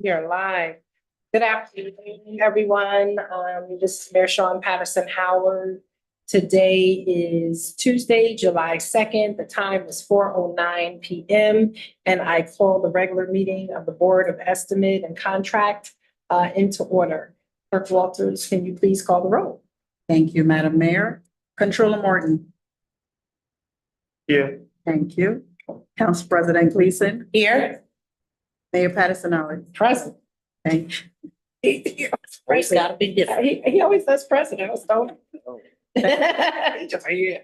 We are live. Good afternoon, everyone. This is Mayor Sean Patterson Howard. Today is Tuesday, July 2nd. The time is 4:09 p.m. And I call the regular meeting of the Board of Estimate and Contract into order. Clerk Walters, can you please call the roll? Thank you, Madam Mayor. Controller Morton. Here. Thank you. Council President Gleason. Here. Mayor Patterson Howard. Present. Thank you. He's gotta be different. He always says president, don't he? Just here.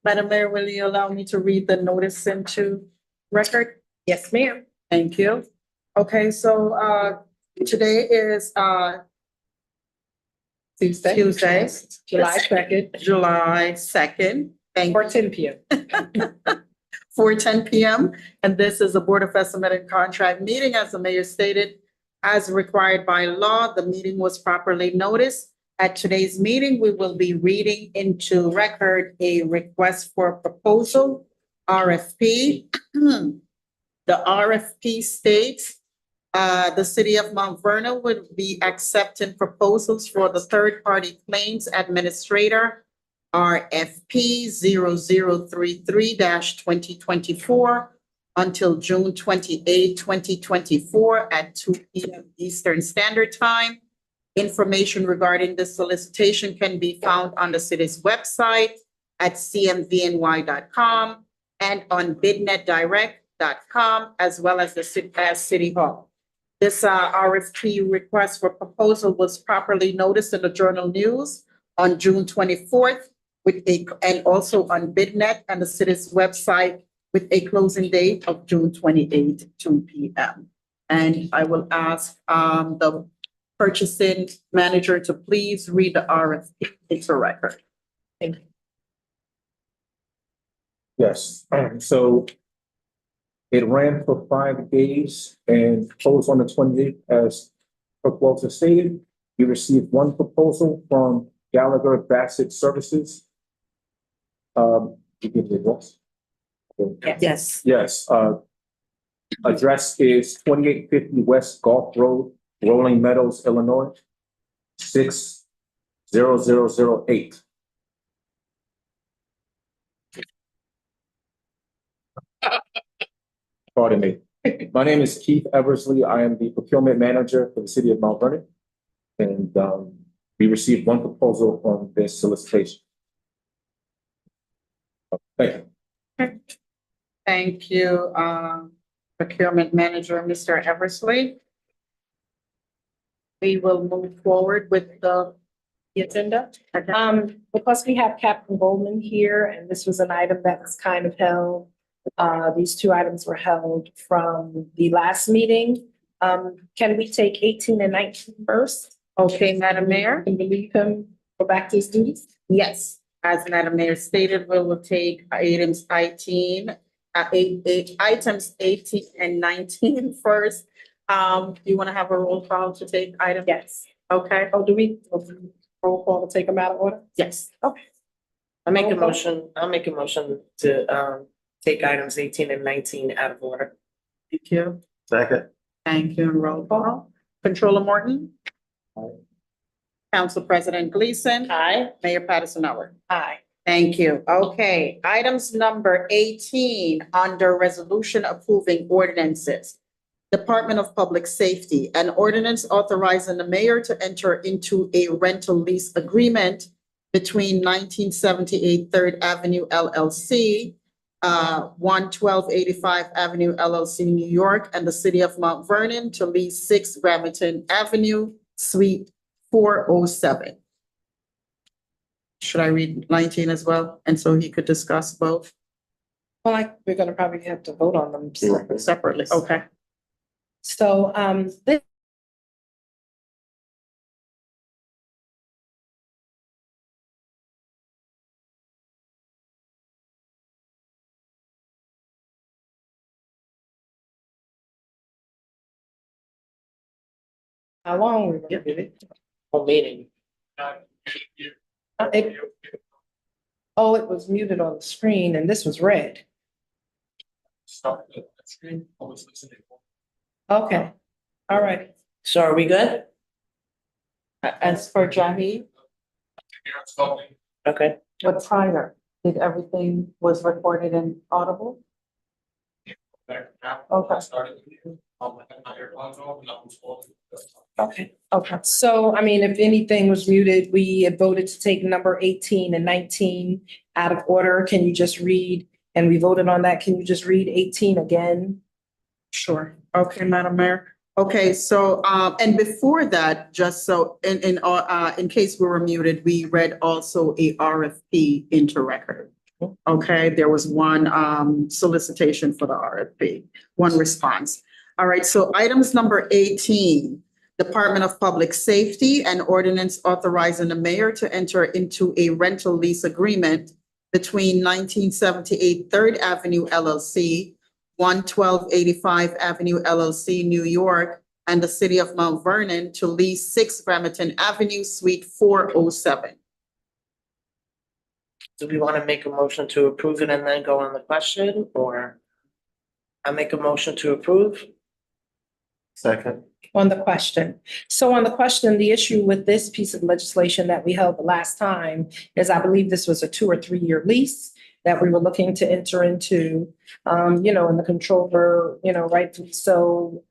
Madam Mayor, will you allow me to read the notice into record? Yes, ma'am. Thank you. Okay, so today is Tuesday. July 2nd, July 2nd. Thank you. 4:10 p.m. 4:10 p.m. And this is the Board of Estimate and Contract meeting, as the mayor stated, as required by law. The meeting was properly noticed. At today's meeting, we will be reading into record a request for proposal, RFP. The RFP states the city of Mount Vernon would be accepting proposals for the third-party claims administrator, RFP 0033-2024 until June 28, 2024 at 2 p.m. Eastern Standard Time. Information regarding this solicitation can be found on the city's website at cmvny.com and on bidnetdirect.com, as well as the City Hall. This RFP request for proposal was properly noticed in the Journal News on June 24th and also on BidNet and the city's website with a closing date of June 28th, 2 p.m. And I will ask the purchasing manager to please read the RFP into record. Thank you. Yes, so it ran for 5 days and closed on the 28th, as Clerk Walter stated. We received one proposal from Gallagher Bassett Services. You give the address? Yes. Yes, address is 2850 West Gulf Road, Rolling Meadows, Illinois, 60008. Pardon me. My name is Keith Eversley. I am the procurement manager for the city of Mount Vernon. And we received one proposal on this solicitation. Thank you. Thank you, procurement manager, Mr. Eversley. We will move forward with the Agenda. Because we have Captain Goldman here, and this was an item that was kind of held. These two items were held from the last meeting. Can we take 18 and 19 first? Okay, Madam Mayor? And relieve him, go back to his duties? Yes, as Madam Mayor stated, we will take items 18 and 19 first. Do you want to have a roll call to take items? Yes. Okay, Oh, do we roll call to take them out of order? yes. Okay. I'll make a motion to take items 18 and 19 out of order. Thank you. Second. Thank you. Roll call. Controller Morton. Aye. Council President Gleason. Aye. Mayor Patterson Howard. Aye. Thank you. Okay, items number 18 under resolution approving ordinances. Department of Public Safety, an ordinance authorizing the mayor to enter into a rental lease agreement between 1978 Third Avenue LLC, 11285 Avenue LLC, New York, and the city of Mount Vernon to lease 6 Remington Avenue, Suite 407. Should I read 19 as well? And so he could discuss both Well, we're gonna probably have to vote on them. separately. Okay. So, this how long we're gonna do it? Whole meeting. Oh, it was muted on the screen and this was red. Okay. All right. So are we good? As for Jahi, Okay. what prior? Did everything was recorded and audible? Okay. Okay. So, I mean, if anything was muted, we had voted to take number 18 and 19 out of order. Can you just read, and we voted on that, can you just read 18 again? Sure. Okay, Madam Mayor. Okay, so, and before that, just so, in case we were muted, we read also a RFP into record. Okay, there was one, solicitation for the RFP, one response. All right, so items number 18, Department of Public Safety and ordinance authorizing the mayor to enter into a rental lease agreement between 1978 Third Avenue LLC, 11285 Avenue LLC, New York, and the city of Mount Vernon to lease 6 Bremerton Avenue, Suite 407. Do we want to make a motion to approve it and then go on the question, or? I make a motion to approve. Second. On the question. So on the question, the issue with this piece of legislation that we held the last time is I believe this was a 2 or 3 year lease that we were looking to enter into. And the controller, rightfully so,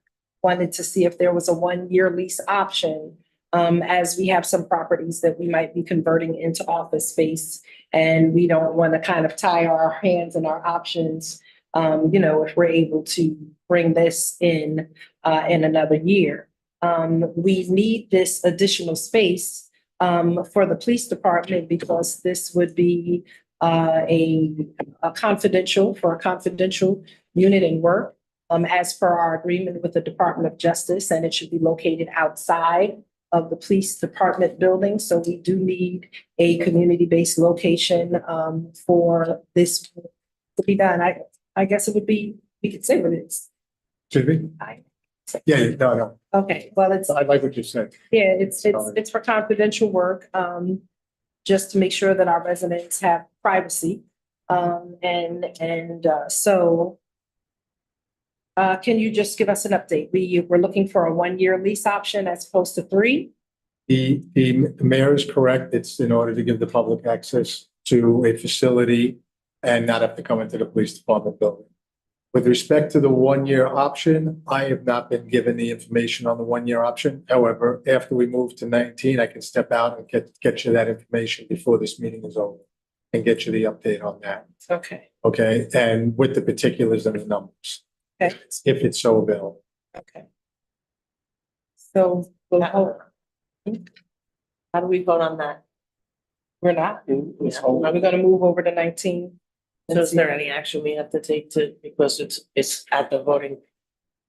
wanted to see if there was a 1 year lease option. As we have some properties that we might be converting into office space, and we don't want to kind of tie our hands and our options, if we're able to bring this in another year. We need this additional space for the police department because this would be a confidential unit and work as per our agreement with the Department of Justice, and it should be located outside of the police department building. So we do need a community-based location for this to be done. I guess it would be, we could say what it is. Should we? Yeah, no. Okay, well, it's, I like what you said. yeah, it's for confidential work, just to make sure that our residents have privacy. So can you just give us an update? We're looking for a 1 year lease option as opposed to 3? The mayor is correct. It's in order to give the public access to a facility and not have to come into the police department building. With respect to the 1 year option, I have not been given the information on the 1 year option. However, after we move to 19, I can step out and get you that information before this meeting is over and get you the update on that. Okay, Okay, and with the particulars and the numbers, okay, if it's so available. okay. So, How do we vote on that? we're not, Let's are hold we it. gonna move over to 19? So is there any action we have to take because it's at the voting?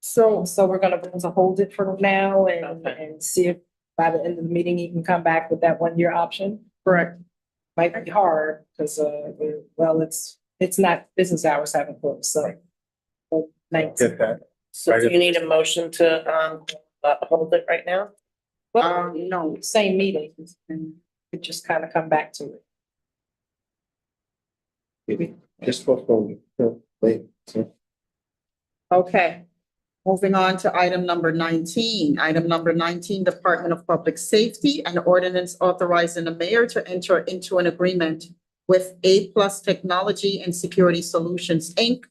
So we're gonna hold it for now Okay. and see if by the end of the meeting, you can come back with that 1 year option. Correct. Might be hard, because, it's not business hours haven't closed, so. 19. Get that. So do you need a motion to hold it right now? Well, No. same meeting, we just kind of come back to it. Just postpone it. Wait. Okay. Moving on to item number 19. Item number 19, Department of Public Safety and ordinance authorizing the mayor to enter into an agreement with A Plus Technology and Security Solutions, Inc.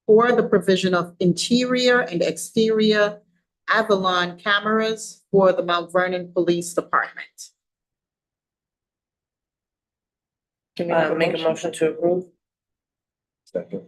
for the provision of interior and exterior Avalon cameras for the Mount Vernon Police Department. Can we have Make a motion to approve. Second.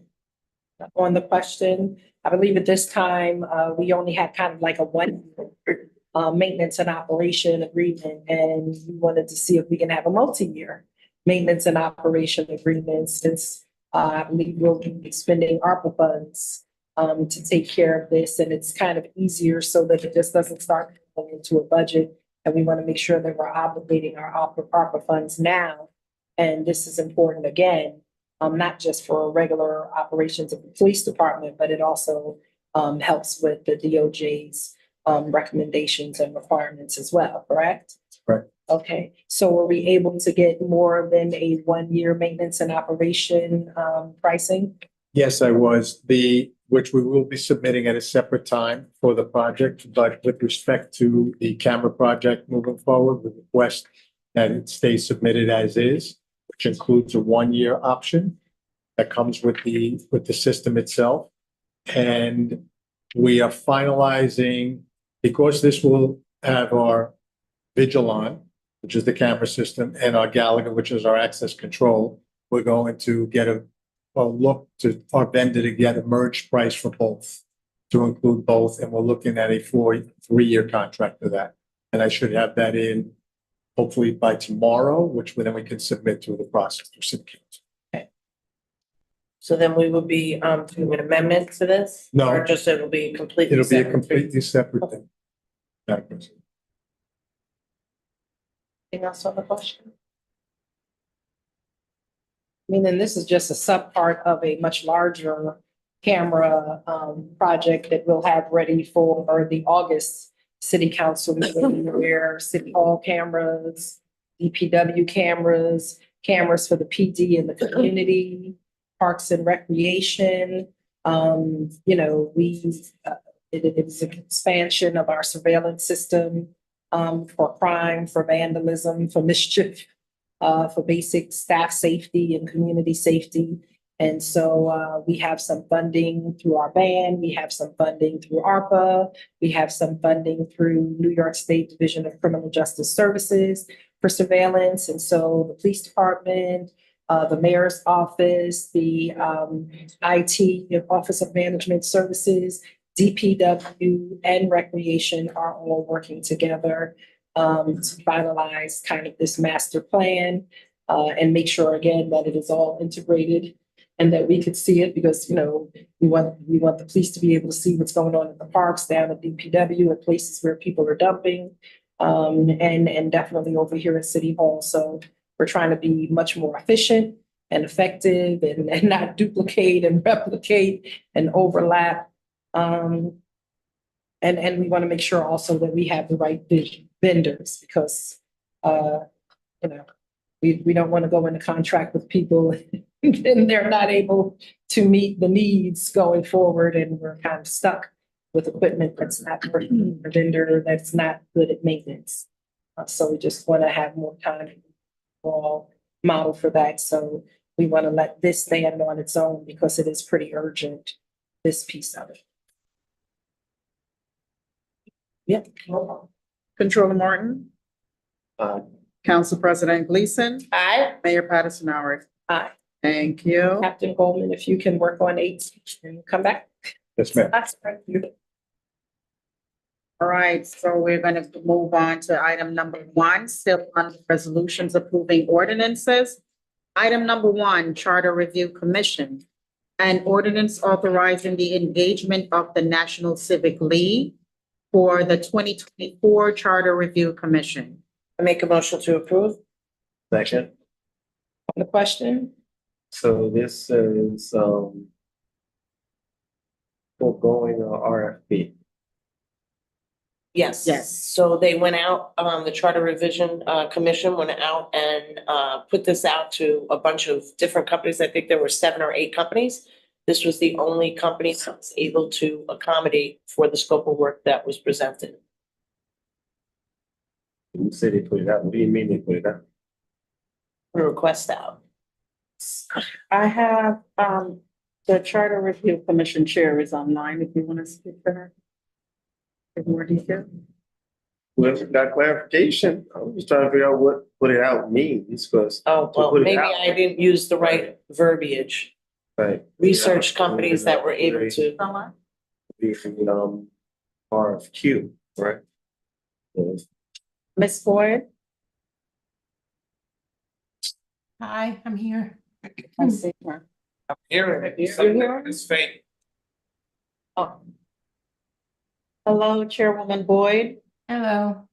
On the question, I believe at this time, we only had kind of like a 1 year maintenance and operation agreement, and we wanted to see if we can have a multi-year maintenance and operation agreement, since I believe we'll be spending ARPA funds to take care of this, and it's kind of easier so that it just doesn't start going into a budget. And we want to make sure that we're obligating our ARPA funds now. And this is important again, not just for regular operations of the police department, but it also helps with the DOJ's recommendations and requirements as well, correct? Correct. Okay, so were we able to get more than a 1 year maintenance and operation pricing? Yes, I was. Which we will be submitting at a separate time for the project, but with respect to the camera project moving forward, we request that it stays submitted as is, which includes a 1-year option that comes with the system itself. And we are finalizing, because this will have our Vigilon, which is the camera system, and our Gallagher, which is our access control, we're going to get a look to our vendor to get a merged price for both, to include both, and we're looking at a 3-year contract for that. And I should have that in hopefully by tomorrow, which then we can submit through the process through City Council. So then we would be, doing an amendment to this? No. Or just it'll be completely It'll be a separate? completely separate thing. Madam President. Anything else on the question? I mean, and this is just a subpart of a much larger camera project that we'll have ready for the August city council meeting, where city hall cameras, DPW cameras, cameras for the PD and the community, parks and recreation. You know, it is an expansion of our surveillance system for crime, for vandalism, for mischief, for basic staff safety and community safety. And so we have some funding through our band, we have some funding through ARPA, we have some funding through New York State Division of Criminal Justice Services for surveillance. And so the police department, the mayor's office, the IT, Office of Management Services, DPW and Recreation are all working together to finalize kind of this master plan and make sure again that it is all integrated and that we could see it, because, you know, we want the police to be able to see what's going on at the parks, down at DPW, at places where people are dumping, and definitely over here at City Hall. So we're trying to be much more efficient and effective and not duplicate and replicate and overlap. And we want to make sure also that we have the right vendors, because, you know, we don't want to go into contract with people and they're not able to meet the needs going forward, and we're kind of stuck with equipment that's not working, a vendor that's not good at maintenance. So we just want to have more time for model for that. So we want to let this stand on its own because it is pretty urgent, this piece of it. Yep. Controller Martin, Council President Gleason, Aye. Mayor Patterson Howard. Aye. Thank you. Captain Goldman, if you can work on 8 and come back. Yes, ma'am. That's right. All right, so we're gonna move on to item number 1, still on resolutions approving ordinances. Item number 1, Charter Review Commission. An ordinance authorizing the engagement of the National Civic League for the 2024 Charter Review Commission. I make a motion to approve? Second, On the question? so this is, foregoing a RFP. Yes. Yes. So they went out, the Charter Revision Commission went out and put this out to a bunch of different companies. I think there were 7 or 8 companies. This was the only company that was able to accommodate for the scope of work that was presented. The city put it out, what do you mean they put it out? Put a request out. I have, the Charter Review Commission Chair is online if you want to speak to her. Give more detail. Whoever got clarification, I'm just trying to figure out what put it out means, because, Oh, To well, put it maybe out. I didn't use the right verbiage. like. Research companies that were able to. Be from, RFQ, right? Yes. Ms. Boyd? Hi, I'm here. I see her. I'm hearing it. Something It's fake. Oh. Hello, Chairwoman Boyd. Hello.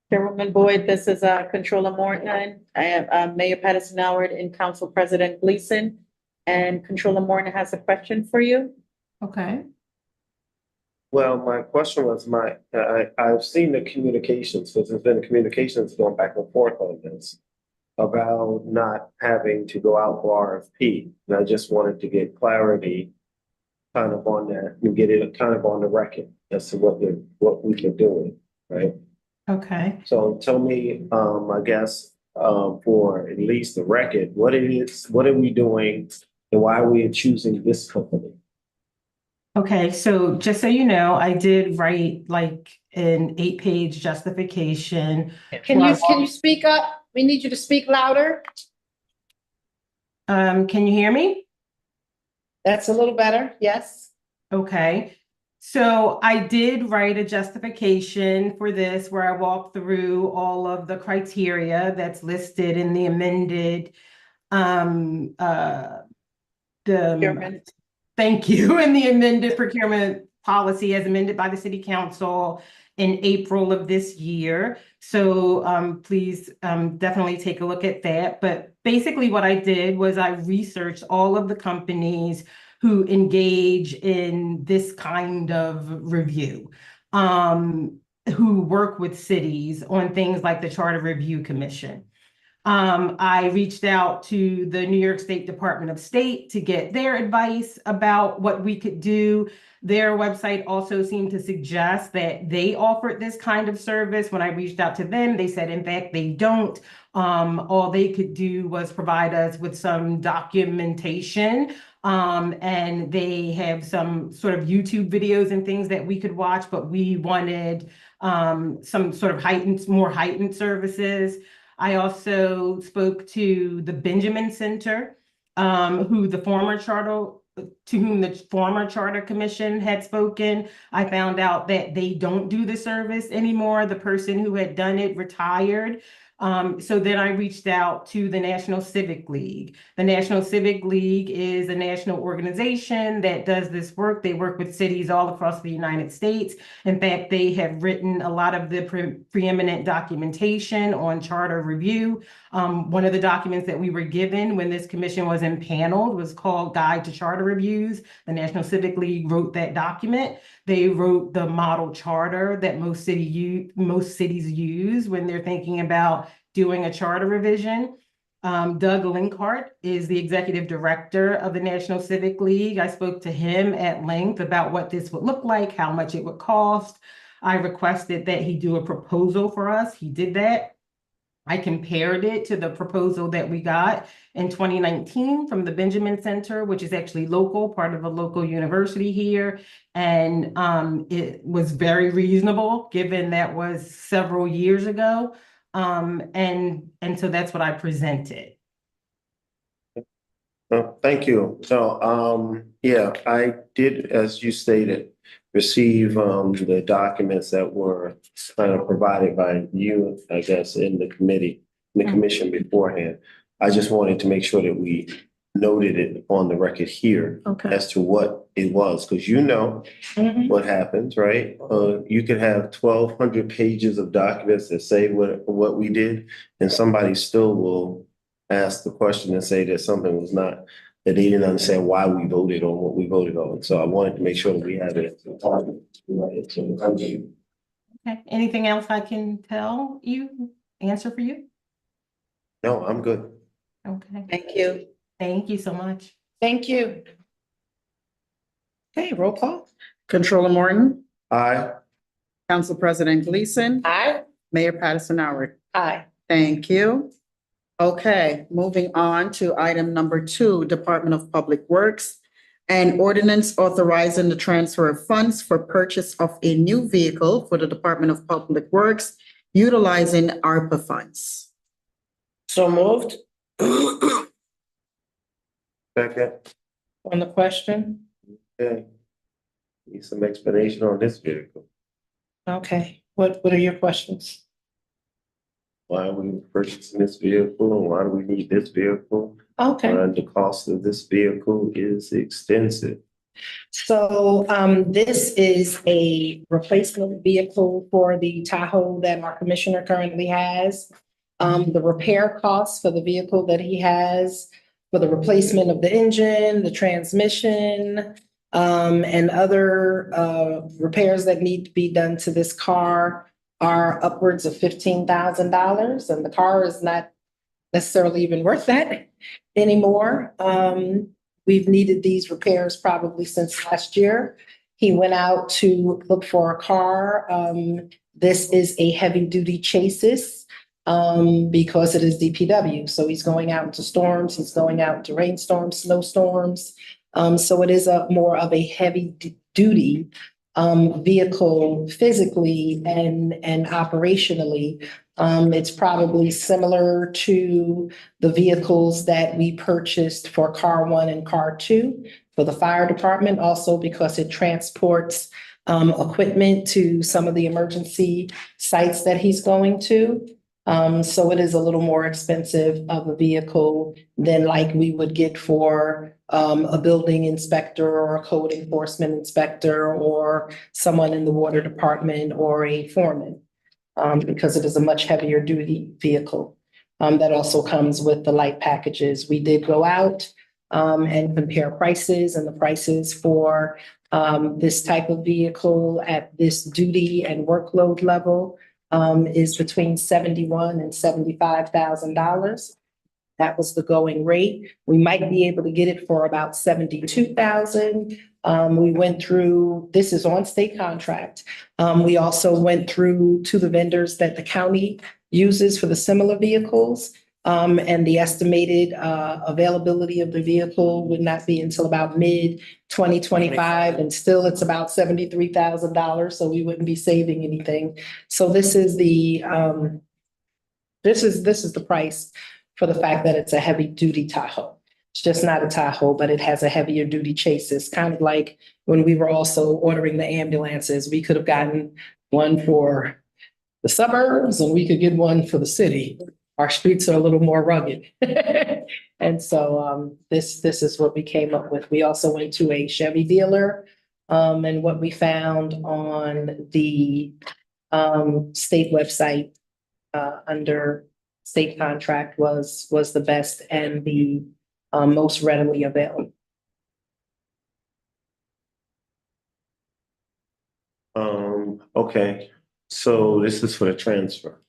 Chairwoman Boyd, this is Controller Morton. I am Mayor Patterson Howard and Council President Gleason. And Controller Morton has a question for you. Okay. Well, my question was I've seen the communications, because there's been communications going back and forth on this. about not having to go out for RFP. And I just wanted to get clarity kind of on that and get it kind of on the record as to what we are doing, right? Okay. So tell me, I guess, for at least the record, what it is, what are we doing and why are we choosing this company? Okay, so just so you know, I did write like an 8-page justification. Can you speak up? We need you to speak louder. Can you hear me? That's a little better, yes? Okay, so I did write a justification for this where I walked through all of the criteria that's listed in the amended the Procurement. thank you, in the amended procurement policy as amended by the city council in April of this year. So please definitely take a look at that. But basically what I did was I researched all of the companies who engage in this kind of review, who work with cities on things like the Charter Review Commission. I reached out to the New York State Department of State to get their advice about what we could do. Their website also seemed to suggest that they offered this kind of service. When I reached out to them, they said, in fact, they don't. All they could do was provide us with some documentation. And they have some sort of YouTube videos and things that we could watch, but we wanted some sort of more heightened services. I also spoke to the Benjamin Center, to whom the former Charter Commission had spoken. I found out that they don't do the service anymore. The person who had done it retired. So then I reached out to the National Civic League. The National Civic League is a national organization that does this work. They work with cities all across the United States. In fact, they have written a lot of the preeminent documentation on charter review. One of the documents that we were given when this commission was impaneled was called Guide to Charter Reviews. The National Civic League wrote that document. They wrote the model charter that most cities use when they're thinking about doing a charter revision. Doug Linkhart is the executive director of the National Civic League. I spoke to him at length about what this would look like, how much it would cost. I requested that he do a proposal for us. He did that. I compared it to the proposal that we got in 2019 from the Benjamin Center, which is actually local, part of a local university here. And it was very reasonable, given that was several years ago. And so that's what I presented. Thank you. So, yeah, I did, as you stated, receive the documents that were kind of provided by you, I guess, in the committee, in the commission beforehand. I just wanted to make sure that we noted it on the record here as to what it was, because you know what happens, right? You could have 1,200 pages of documents that say what we did, and somebody still will ask the question and say that something was not, that they didn't understand why we voted on what we voted on. So I wanted to make sure that we had it. Okay. Anything else I can answer for you? No, I'm good. Okay. Thank you. Thank you so much. Thank you. Okay, roll call. Controller Morton, Aye. Council President Gleason, Aye. Mayor Patterson Howard. Aye. Thank you. Okay, moving on to item number 2, Department of Public Works. An ordinance authorizing the transfer of funds for purchase of a new vehicle for the Department of Public Works utilizing ARPA funds. So moved. Second. On the question? Okay. Need some explanation on this vehicle. Okay, what are your questions? Why are we purchasing this vehicle and why do we need this vehicle? Okay, And the cost of this vehicle is extensive. so this is a replacement vehicle for the Tahoe that our commissioner currently has. The repair costs for the vehicle that he has, for the replacement of the engine, the transmission, and other repairs that need to be done to this car are upwards of $15,000, and the car is not necessarily even worth that anymore. We've needed these repairs probably since last year. He went out to look for a car. This is a heavy-duty chassis because it is DPW. So he's going out into storms, he's going out into rainstorms, snowstorms. So it is a more of a heavy-duty vehicle physically and operationally. It's probably similar to the vehicles that we purchased for car one and car two for the fire department, also because it transports equipment to some of the emergency sites that he's going to. So it is a little more expensive of a vehicle than like we would get for a building inspector or a code enforcement inspector or someone in the water department or a foreman. Because it is a much heavier duty vehicle. That also comes with the light packages. We did go out and compare prices, and the prices for this type of vehicle at this duty and workload level is between $71,000 and $75,000. That was the going rate. We might be able to get it for about $72,000. We went through, this is on state contract. We also went through to the vendors that the county uses for the similar vehicles. And the estimated availability of the vehicle would not be until about mid-2025, and still it's about $73,000, so we wouldn't be saving anything. So this is the this is the price for the fact that it's a heavy-duty Tahoe. It's just not a Tahoe, but it has a heavier duty chassis, kind of like when we were also ordering the ambulances. We could have gotten one for the suburbs and we could get one for the city. Our streets are a little more rugged. And so this is what we came up with. We also went to a Chevy dealer. And what we found on the state website under state contract was the best and the most readily available. Okay, so this is for the transfer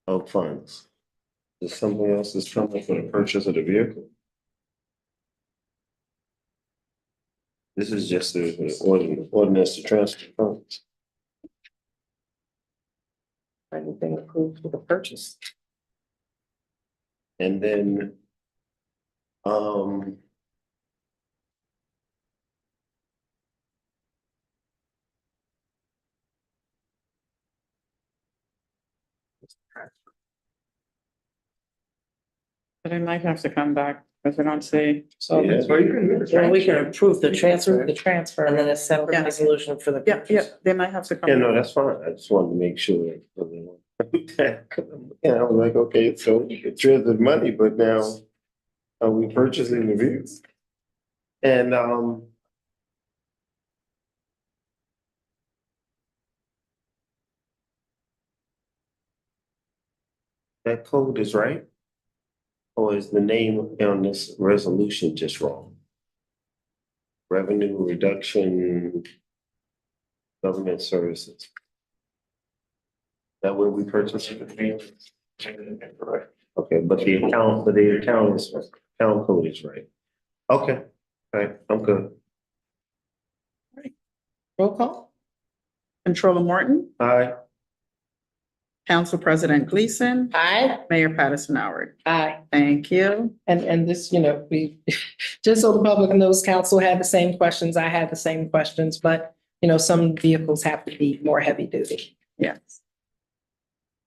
of funds. Is something else is coming for the purchase of the vehicle? This is just the ordinance to transfer funds. Anything approved for the purchase. And then, But it might have to come back, because I don't see. So Yeah. Well, we can approve the transfer the transfer. and then a separate Yeah. resolution for the. Yeah, they might have to come. yeah, no, that's fine. I just wanted to make sure. Yeah, I was like, okay, so we could transfer the money, but now are we purchasing the vehicles? And, that code is right? Or is the name on this resolution just wrong? Revenue reduction, government services. That way we purchase the vehicles? Right. Okay, but the account code is right. Okay, all right, I'm good. Roll call? Controller Morton, All right, Council President Gleason, Aye. Mayor Patterson Howard. Aye. Thank you. And this, we, just so the public knows, council had the same questions, I had the same questions, but, some vehicles have to be more heavy duty. Yes.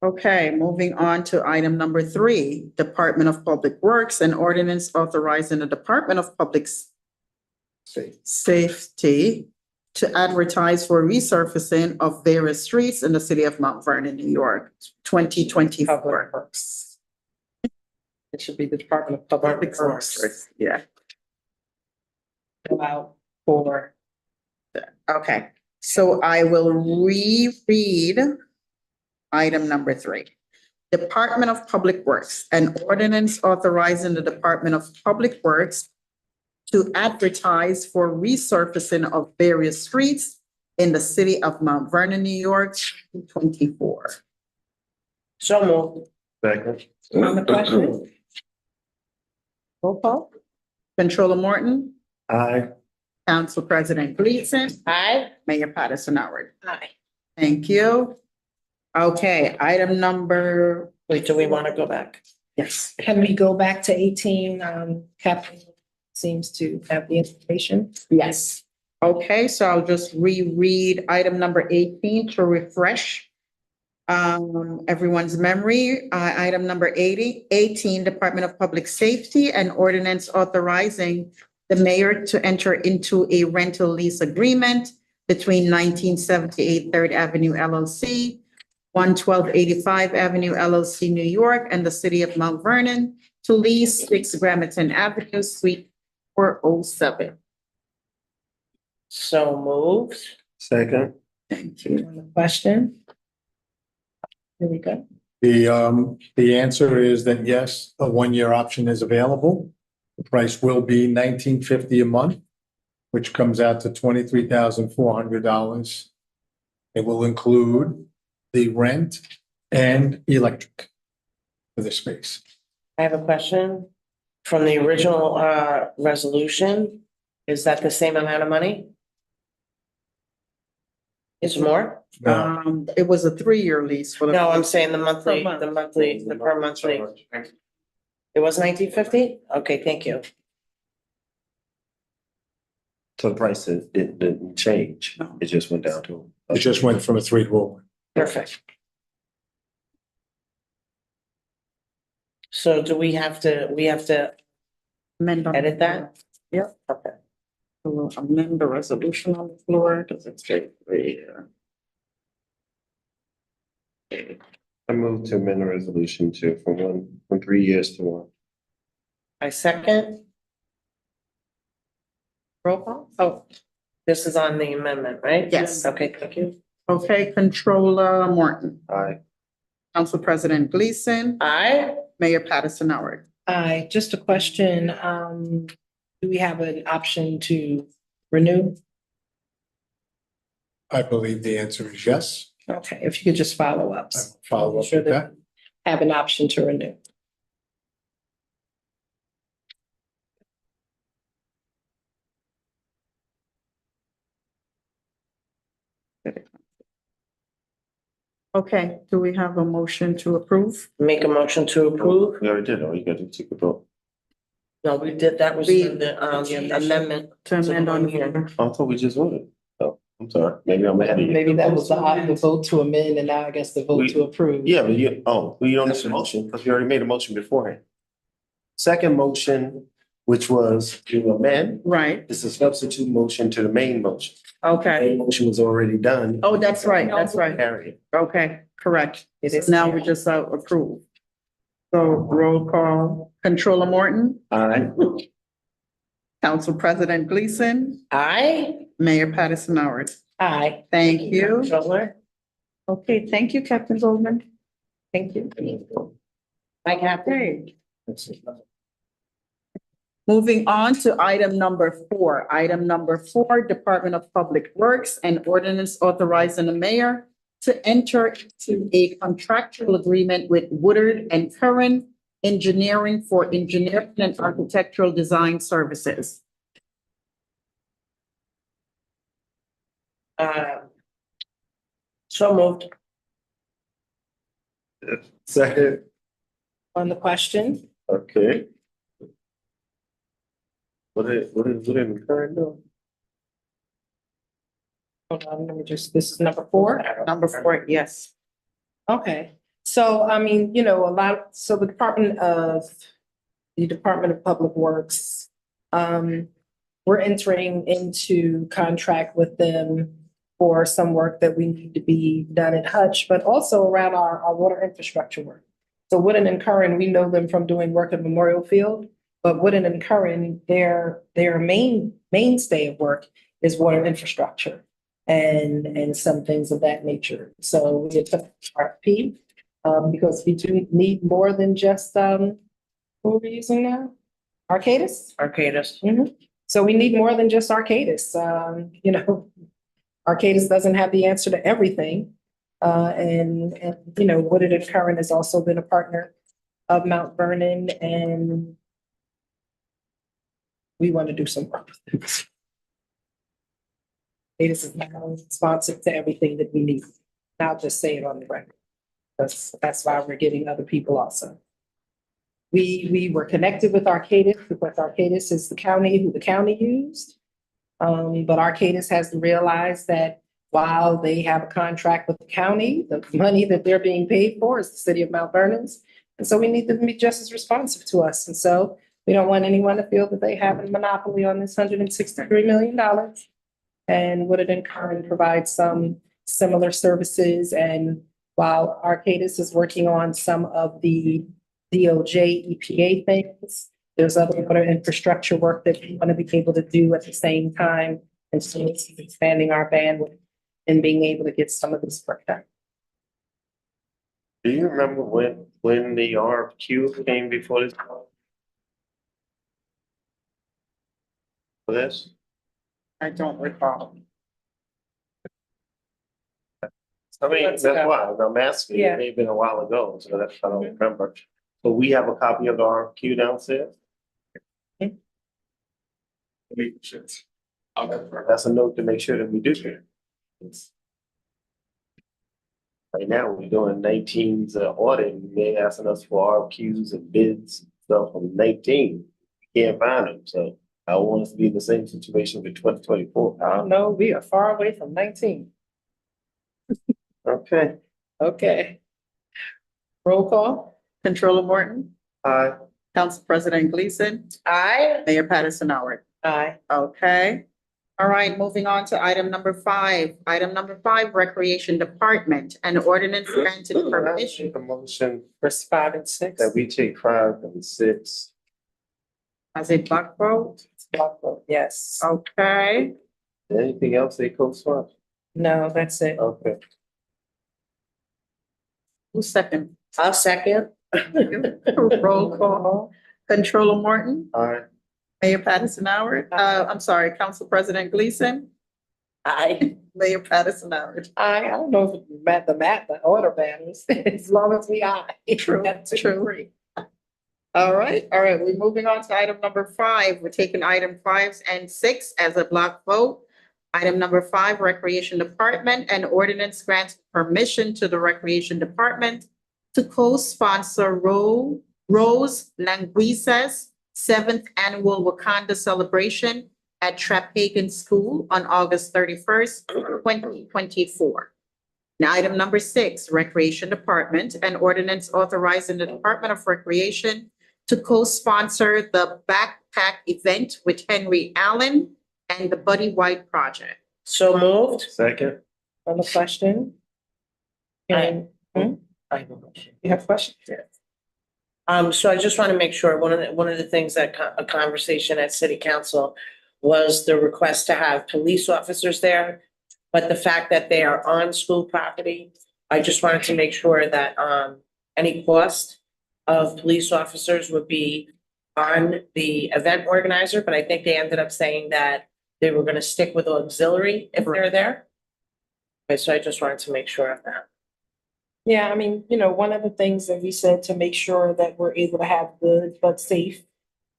Okay, moving on to item number 3, Department of Public Works and ordinance authorizing the Department of Public Safety to advertise for resurfacing of various streets in the city of Mount Vernon, New York, 2024. Public Works. It should be the Department of Public Works. Yeah, Go out for, okay. So I will reread item number 3. Department of Public Works, an ordinance authorizing the Department of Public Works to advertise for resurfacing of various streets in the city of Mount Vernon, New York, 2024. So moved. Second. On the question? Roll call? Controller Morton, Aye. Council President Gleason, Aye. Mayor Patterson Howard. Aye. Thank you. Okay, item number, Wait, do we want to go back? yes. Can we go back to 18? Captain seems to have the information. Yes. Okay, so I'll just reread item number 18 to refresh everyone's memory. Item number 18, Department of Public Safety and ordinance authorizing the mayor to enter into a rental lease agreement between 1978 Third Avenue LLC, 11285 Avenue LLC, New York, and the city of Mount Vernon to lease 6 Gramerton Avenue, Suite 407. So moved. Second. Thank you. On the question? Here we go. The answer is that yes, a one-year option is available. The price will be $19.50 a month, which comes out to $23,400. It will include the rent and electric for the space. I have a question. From the original resolution, is that the same amount of money? Is more? It was a 3-year lease for the. No, I'm saying the Per monthly, month. the per monthly. It was 1950? Okay, thank you. So the price it didn't change. No. It just went down to. It just went from a 3 to a 1. Perfect. So do we have to Amend on- edit that? Yep. Okay. We'll amend the resolution on the floor. Does it say here? I moved to amend the resolution from 3 years to 1. I second. Roll call? Oh, this is on the amendment, right? Yes. Okay, thank you. Okay, Controller Morton, Aye. Council President Gleason, Aye. Mayor Patterson Howard. Aye, just a question, do we have an option to renew? I believe the answer is yes. Okay, if you could just follow up. I will follow up Sure with that. Have an option to renew. Okay, do we have a motion to approve? Make a motion to approve? We already did. All you got to take a vote. No, we did, that was We- the amendment. To amend on here. I thought we just voted. Oh, I'm sorry. Maybe I'm ahead of you. Maybe that was the vote to amend and now I guess the vote to approve. Yeah, but you don't need a motion because we already made a motion beforehand. Second motion, which was to amend, Right, is a substitute motion to the main motion. okay. Main motion was already done. Oh, that's right, that's right. Carry. Okay, correct. It is Now we carried. just approve. So roll call, Controller Morton, Aye. Council President Gleason, Aye. Mayor Patterson Howard. Aye, Thank you. Controller. Okay, thank you, Captain Goldman. thank you. Hi, Captain. Okay. Moving on to item number 4. Item number 4, Department of Public Works and ordinance authorizing the mayor to enter into a contractual agreement with Woodard and Curran Engineering for engineering and architectural design services. So moved. Second. On the question, Okay. What is the current doing? hold on, let me just, this is number 4. Number 4, yes. Okay, so I mean, so the Department of Public Works, we're entering into contract with them for some work that we need to be done at Hutch, but also around our water infrastructure work. So Woodard and Curran, we know them from doing work at Memorial Field, but Woodard and Curran, their mainstay of work is water infrastructure and some things of that nature. So we took RFP, because we do need more than just, who are we using now? Arcadis? Arcadis. So we need more than just Arcadis. Arcadis doesn't have the answer to everything. And, you know, Woodard and Curran has also been a partner of Mount Vernon, and we want to do some work with them. This is now responsive to everything that we need. I'll just say it on the record. That's why we're getting other people also. We were connected with Arcadis because Arcadis is the county who the county used. But Arcadis has to realize that while they have a contract with the county, the money that they're being paid for is the city of Mount Vernon's. And so we need them to be just as responsive to us. And so we don't want anyone to feel that they have a monopoly on this $163 million. And Woodard and Curran provides some similar services. And while Arcadis is working on some of the DOJ, EPA things, there's other infrastructure work that we want to be able to do at the same time. And so it's expanding our bandwidth and being able to get some of this work done. Do you remember when the RFQ came before this? For this? I don't recall. I mean, that's why I'm asking, Yeah. it may have been a while ago, so that's, I don't remember. But we have a copy of the RFQ downstairs? That's a note to make sure that we do it. It's- Right now, we're doing 19's audit, and they're asking us for RFQs and bids, stuff from 19. We can't find them, so I don't want us to be in the same situation with 2024. No, we are far away from 19. Okay, Okay. Roll call. Controller Morton, aye. Council President Gleason, Aye. Mayor Patterson Howard. Aye. Okay. All right, moving on to item number 5. Item number 5, Recreation Department, an ordinance granted permission. Make a motion Verse 5 and 6. that we take 5 and 6. As a block vote. Yes. Okay. Anything else they co-swap? No, that's it. Okay. Who's second? I'll second. Roll call. Controller Morton, Aye. Mayor Patterson Howard. I'm sorry, Council President Gleason, Aye. Mayor Patterson Howard. I don't know if it the order matters, as long as we aye. True, That's true. agree. All right, we're moving on to item number 5. We're taking item 5 and 6 as a block vote. Item number 5, Recreation Department, and ordinance grants permission to the Recreation Department to co-sponsor Rose Languisa's 7th annual Wakanda celebration at Trapegan School on August 31st, 2024. Now, item number 6, Recreation Department, an ordinance authorizing the Department of Recreation to co-sponsor the backpack event with Henry Allen and the Buddy White Project. So moved. Second? On the question? And, you have questions? So I just want to make sure, one of the things that a conversation at city council was the request to have police officers there. But the fact that they are on school property, I just wanted to make sure that, any cost of police officers would be on the event organizer, but I think they ended up saying that they were gonna stick with auxiliary if they're there. Okay, so I just wanted to make sure of that. Yeah, I mean, you know, one of the things that we said to make sure that we're able to have good but safe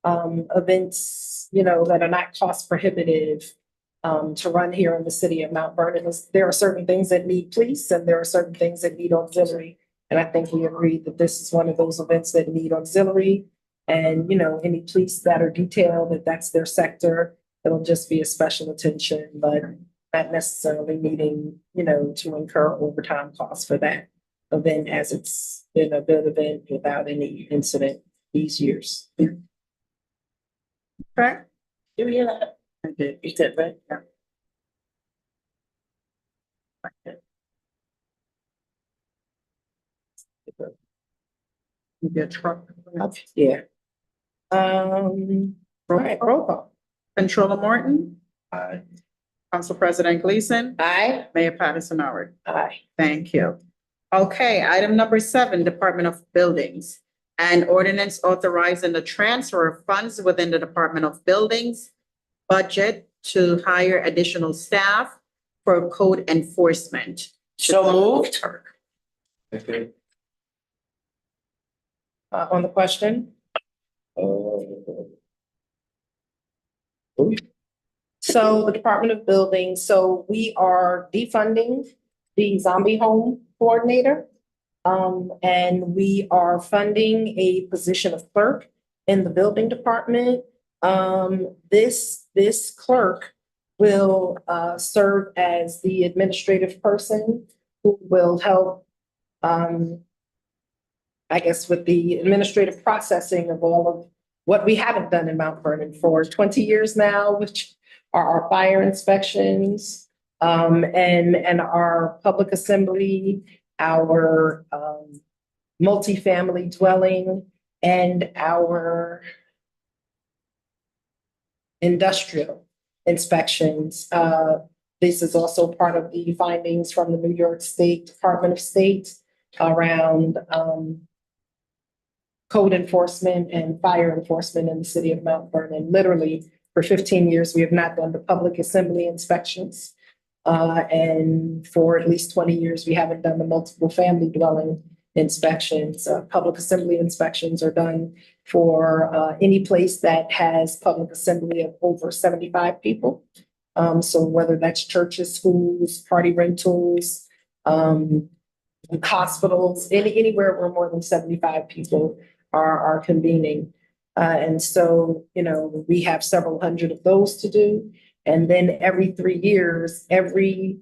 events, you know, that are not cost prohibitive to run here in the city of Mount Vernon is there are certain things that need police and there are certain things that need auxiliary. And I think we agreed that this is one of those events that need auxiliary. And, you know, any police that are detailed, that that's their sector, it'll just be a special attention, but not necessarily needing, you know, to incur overtime costs for that event as it's been a good event without any incident these years. Okay. You hear that? I did. You did, right? Yeah. Your truck. Yeah. All right, roll call. Controller Morton, Aye. Council President Gleason, Aye. Mayor Patterson Howard. Aye. Thank you. Okay, item number 7, Department of Buildings. An ordinance authorizing the transfer of funds within the Department of Buildings budget to hire additional staff for code enforcement. So moved. Okay. On the question? So the Department of Building, so we are defunding the zombie home coordinator. And we are funding a position of clerk in the building department. This clerk will serve as the administrative person who will help, I guess, with the administrative processing of all of what we haven't done in Mount Vernon for 20 years now, which are our fire inspections, and our public assembly, our multifamily dwelling, and our industrial inspections. This is also part of the findings from the New York State Department of State around code enforcement and fire enforcement in the city of Mount Vernon. Literally, for 15 years, we have not done the public assembly inspections. And for at least 20 years, we haven't done the multiple family dwelling inspections. Public assembly inspections are done for any place that has public assembly of over 75 people. So whether that's churches, schools, party rentals, hospitals, anywhere where more than 75 people are convening. And so, you know, we have several hundred of those to do. And then every 3 years, every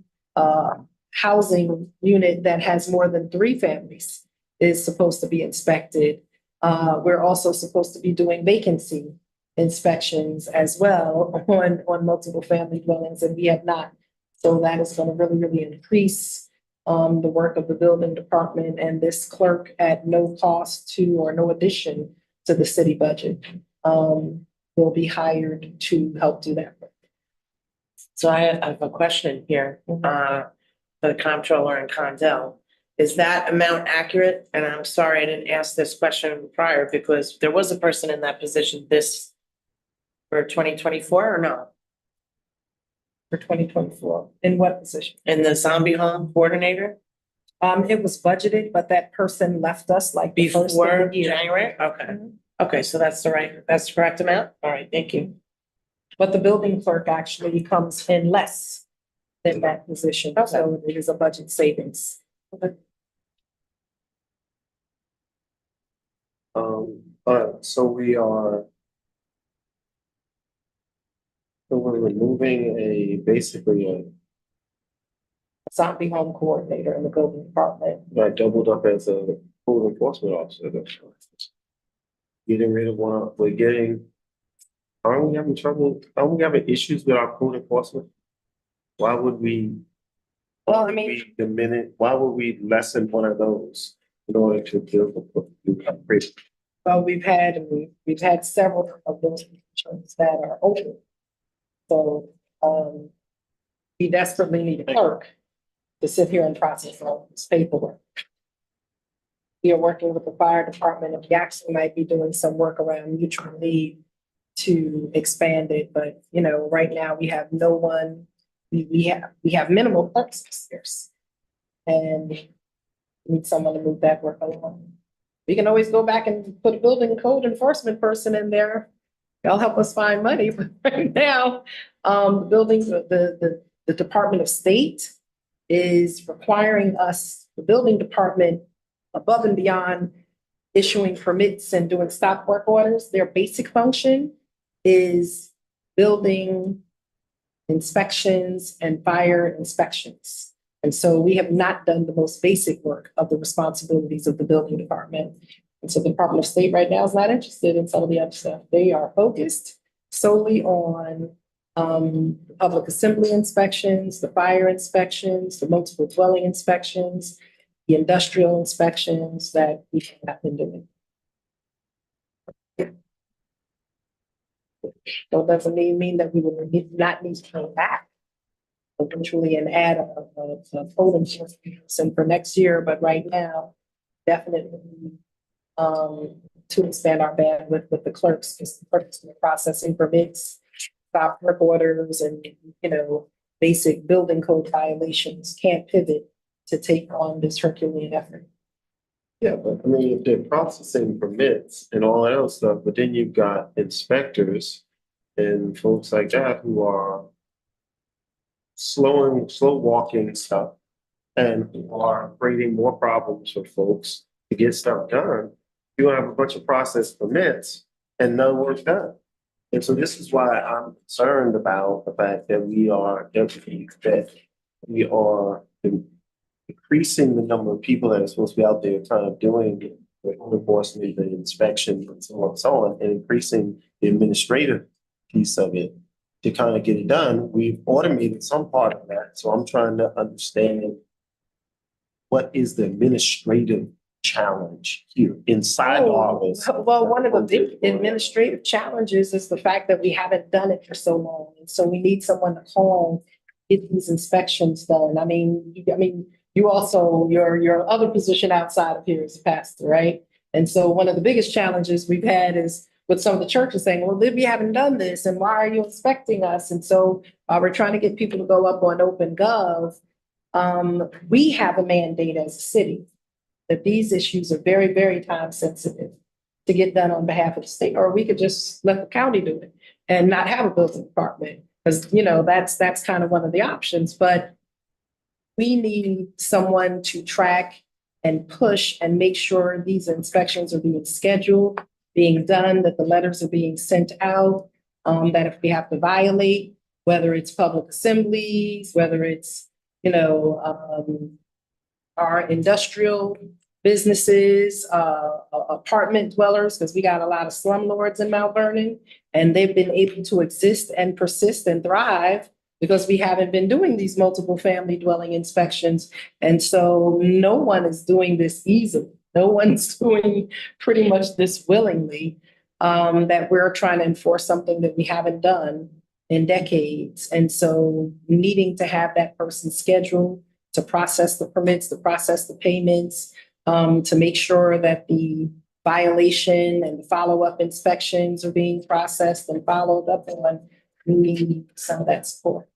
housing unit that has more than 3 families is supposed to be inspected. We're also supposed to be doing vacancy inspections as well on multiple family dwellings, and we have not. So that is going to really, really increase the work of the building department, and this clerk at no cost to or no addition to the city budget will be hired to help do that work. So I have a question here, for the comptroller and Condell. Is that amount accurate? And I'm sorry, I didn't ask this question prior because there was a person in that position for 2024 or no? For 2024, in what position? In the zombie home coordinator It was budgeted, but that person left us like the first of before the year. January? Okay, okay, so that's the correct amount? All right, thank you. But the building clerk actually comes in less than that position, so it is a budget savings. So we are. So we're removing basically Zombie home coordinator in the building department. doubled up as a code enforcement officer. Getting rid of one, aren't we having trouble, aren't we having issues with our code enforcement? Why would we? Well, I mean, Why would we lessen one of those in order to deal with? well, we've had several of those positions that are open. So, we desperately need a clerk to sit here and process all this paperwork. We are working with the fire department, and we actually might be doing some work around mutual aid to expand it, but, you know, right now we have no one. We have minimal clerks upstairs. And we need someone to move that work along. We can always go back and put a building code enforcement person in there. They'll help us find money, but right now, the Department of State is requiring us, the building department, above and beyond issuing permits and doing stop work orders. Their basic function is building inspections and fire inspections. And so we have not done the most basic work of the responsibilities of the building department. And so the Department of State right now is not interested in some of the other stuff. They are focused solely on public assembly inspections, the fire inspections, the multiple dwelling inspections, the industrial inspections that we have been doing. So it doesn't mean that we will not need to come back eventually and add a code enforcement person for next year, but right now, definitely to expand our bandwidth with the clerks, because the clerks are processing permits, stop work orders, and, you know, basic building code violations can't pivot to take on this Herculean effort. Yeah, but I mean, if they're processing permits and all that other stuff, but then you've got inspectors and folks like that who are slow walking stuff and who are creating more problems for folks to get stuff done. You're gonna have a bunch of process permits and no work done. And so this is why I'm concerned about the fact that we are increasing the number of people that are supposed to be out there kind of doing the enforcement, the inspection, and so on and so on, and increasing the administrative piece of it to kind of get it done. We've automated some part of that, so I'm trying to understand what is the administrative challenge here inside the office. Well, one of the big administrative challenges is the fact that we haven't done it for so long. And so we need someone to call, get these inspections done. I mean, you also, your other position outside of here is a pastor, right? And so one of the biggest challenges we've had is with some of the churches saying, well, we haven't done this and why are you inspecting us? And so we're trying to get people to go up on OpenGov. We have a mandate as a city that these issues are very, very time sensitive to get done on behalf of the state, or we could just let the county do it and not have a building department. Because, that's kind of one of the options, but we need someone to track and push and make sure these inspections are being scheduled, being done, that the letters are being sent out, that if we have to violate, whether it's public assemblies, whether it's, our industrial businesses, apartment dwellers, because we got a lot of slumlords in Mount Vernon, and they've been able to exist and persist and thrive because we haven't been doing these multiple family dwelling inspections. And so no one is doing this easily. No one's doing pretty much this willingly, that we're trying to enforce something that we haven't done in decades. And so needing to have that person scheduled to process the permits, to process the payments, to make sure that the violation and the follow-up inspections are being processed and followed up on, we need some of that support.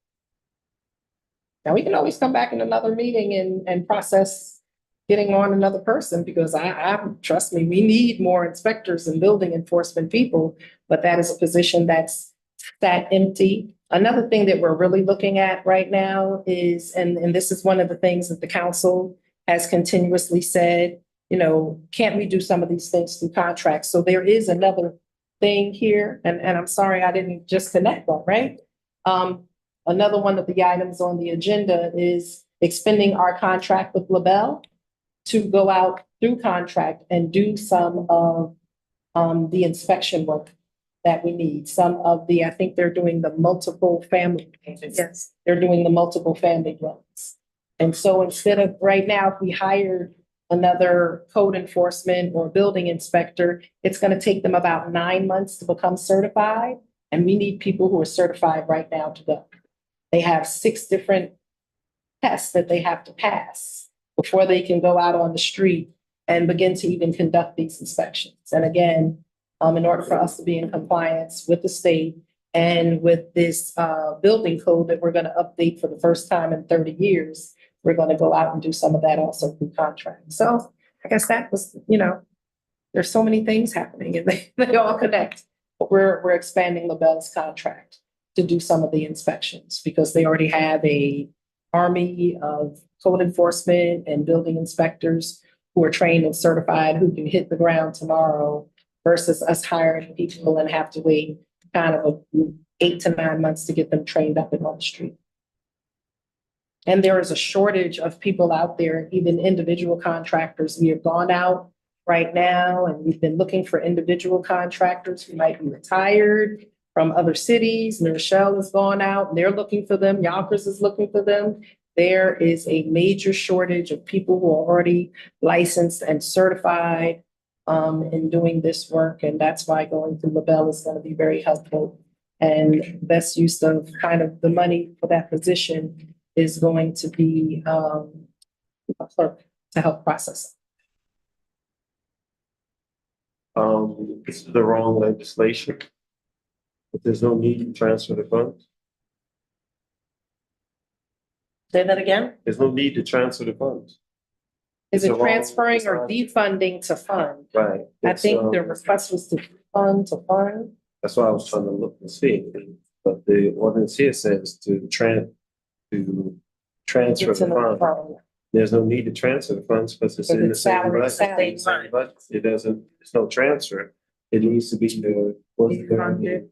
Now, we can always come back in another meeting and process getting on another person, because I trust me, we need more inspectors and building enforcement people, but that is a position that's that empty. Another thing that we're really looking at right now is, and this is one of the things that the council has continuously said, can't we do some of these things through contracts? So there is another thing here, and I'm sorry I didn't just connect them, right? Another one of the items on the agenda is expending our contract with LaBelle to go out through contract and do some of the inspection work that we need. I think they're doing the multiple family. Yes. They're doing the multiple family dwellings. And so instead of right now, if we hired another code enforcement or building inspector, it's going to take them about 9 months to become certified. And we need people who are certified right now to go. They have 6 different tests that they have to pass before they can go out on the street and begin to even conduct these inspections. And again, in order for us to be in compliance with the state and with this building code that we're going to update for the first time in 30 years, we're going to go out and do some of that also through contract. So I guess that was, there's so many things happening and they all connect. But we're expanding LaBelle's contract to do some of the inspections because they already have a army of code enforcement and building inspectors who are trained and certified who can hit the ground tomorrow versus us hiring people and have to wait kind of 8 to 9 months to get them trained up and on the street. And there is a shortage of people out there, even individual contractors. We have gone out right now and we've been looking for individual contractors who might be retired from other cities. New Rochelle has gone out and they're looking for them. Yonkers is looking for them. There is a major shortage of people who are already licensed and certified in doing this work. And that's why going through LaBelle is going to be very helpful. And best use of kind of the money for that position is going to be a clerk to help process. This is the wrong legislation. But there's no need to transfer the funds. Say that again? There's no need to transfer the funds. Is It's it a wrong- transferring or it's defunding to fund? Right. I It's, think the request was to fund to fund. That's why I was trying to look and see, but the ordinance here says to transfer It's the in the fund. fund. There's no need to transfer the funds because it's Because in the it's same salary, budget. salary. It's same budget. It doesn't, there's no transfer. It needs to be the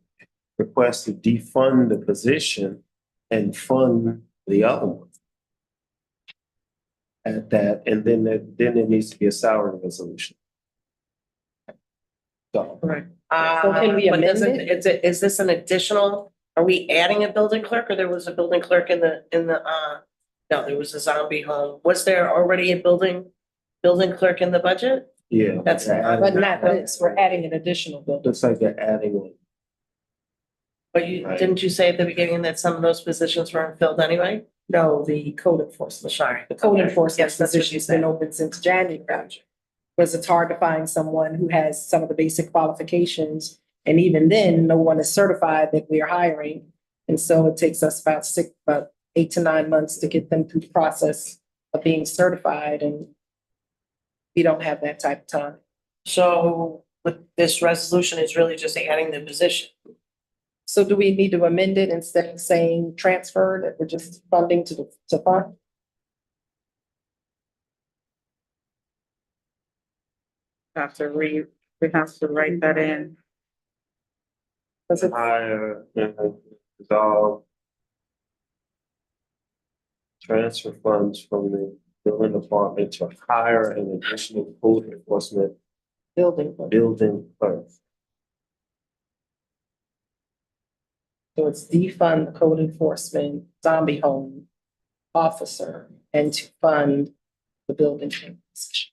request to defund the position and fund the other one. At that, and then there needs to be a salary resolution. So. So can we But amend doesn't, it? is this an additional, are we adding a building clerk or there was a building clerk in the, no, there was a zombie home. Was there already a building clerk in the budget? Yeah. That's- But not this, we're adding an additional building. Looks like they're adding one. But you, Right. didn't you say at the beginning that some of those positions weren't filled anyway? No, the code enforcement. Sorry. The code enforcement Yes, that's what you position's been said. open since January. Because it's hard to find someone who has some of the basic qualifications. And even then, no one is certified that we are hiring. And so it takes us about 8 to 9 months to get them through the process of being certified, and we don't have that type of time. So with this resolution is really just adding the position. So do we need to amend it instead of saying transfer, that we're just funding to fund? We have to write that in. Does it- Hire and dissolve. Transfer funds from the building department to hire an additional code enforcement Building. building clerk. So it's defund the code enforcement zombie home officer and to fund the building position.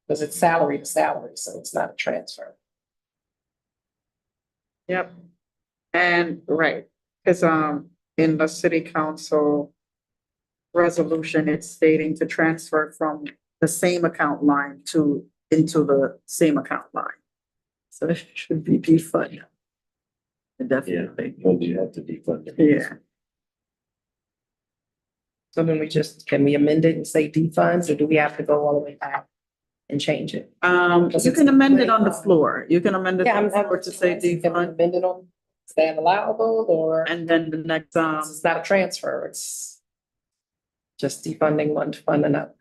Because it's salary to salary, so it's not a transfer. Yep. And, right, because, in the city council resolution, it's stating to transfer from the same account line into the same account line. So it should be defund. Definitely, When do you have to defund it? yeah. So then can we amend it and say defunds, or do we have to go all the way back and change it? You can amend it on the floor. You can amend it Yeah, on I'm the floor to say Can we defund, amend it on, is that allowable, or and then the next, it's not a transfer, it's just defunding one to fund another?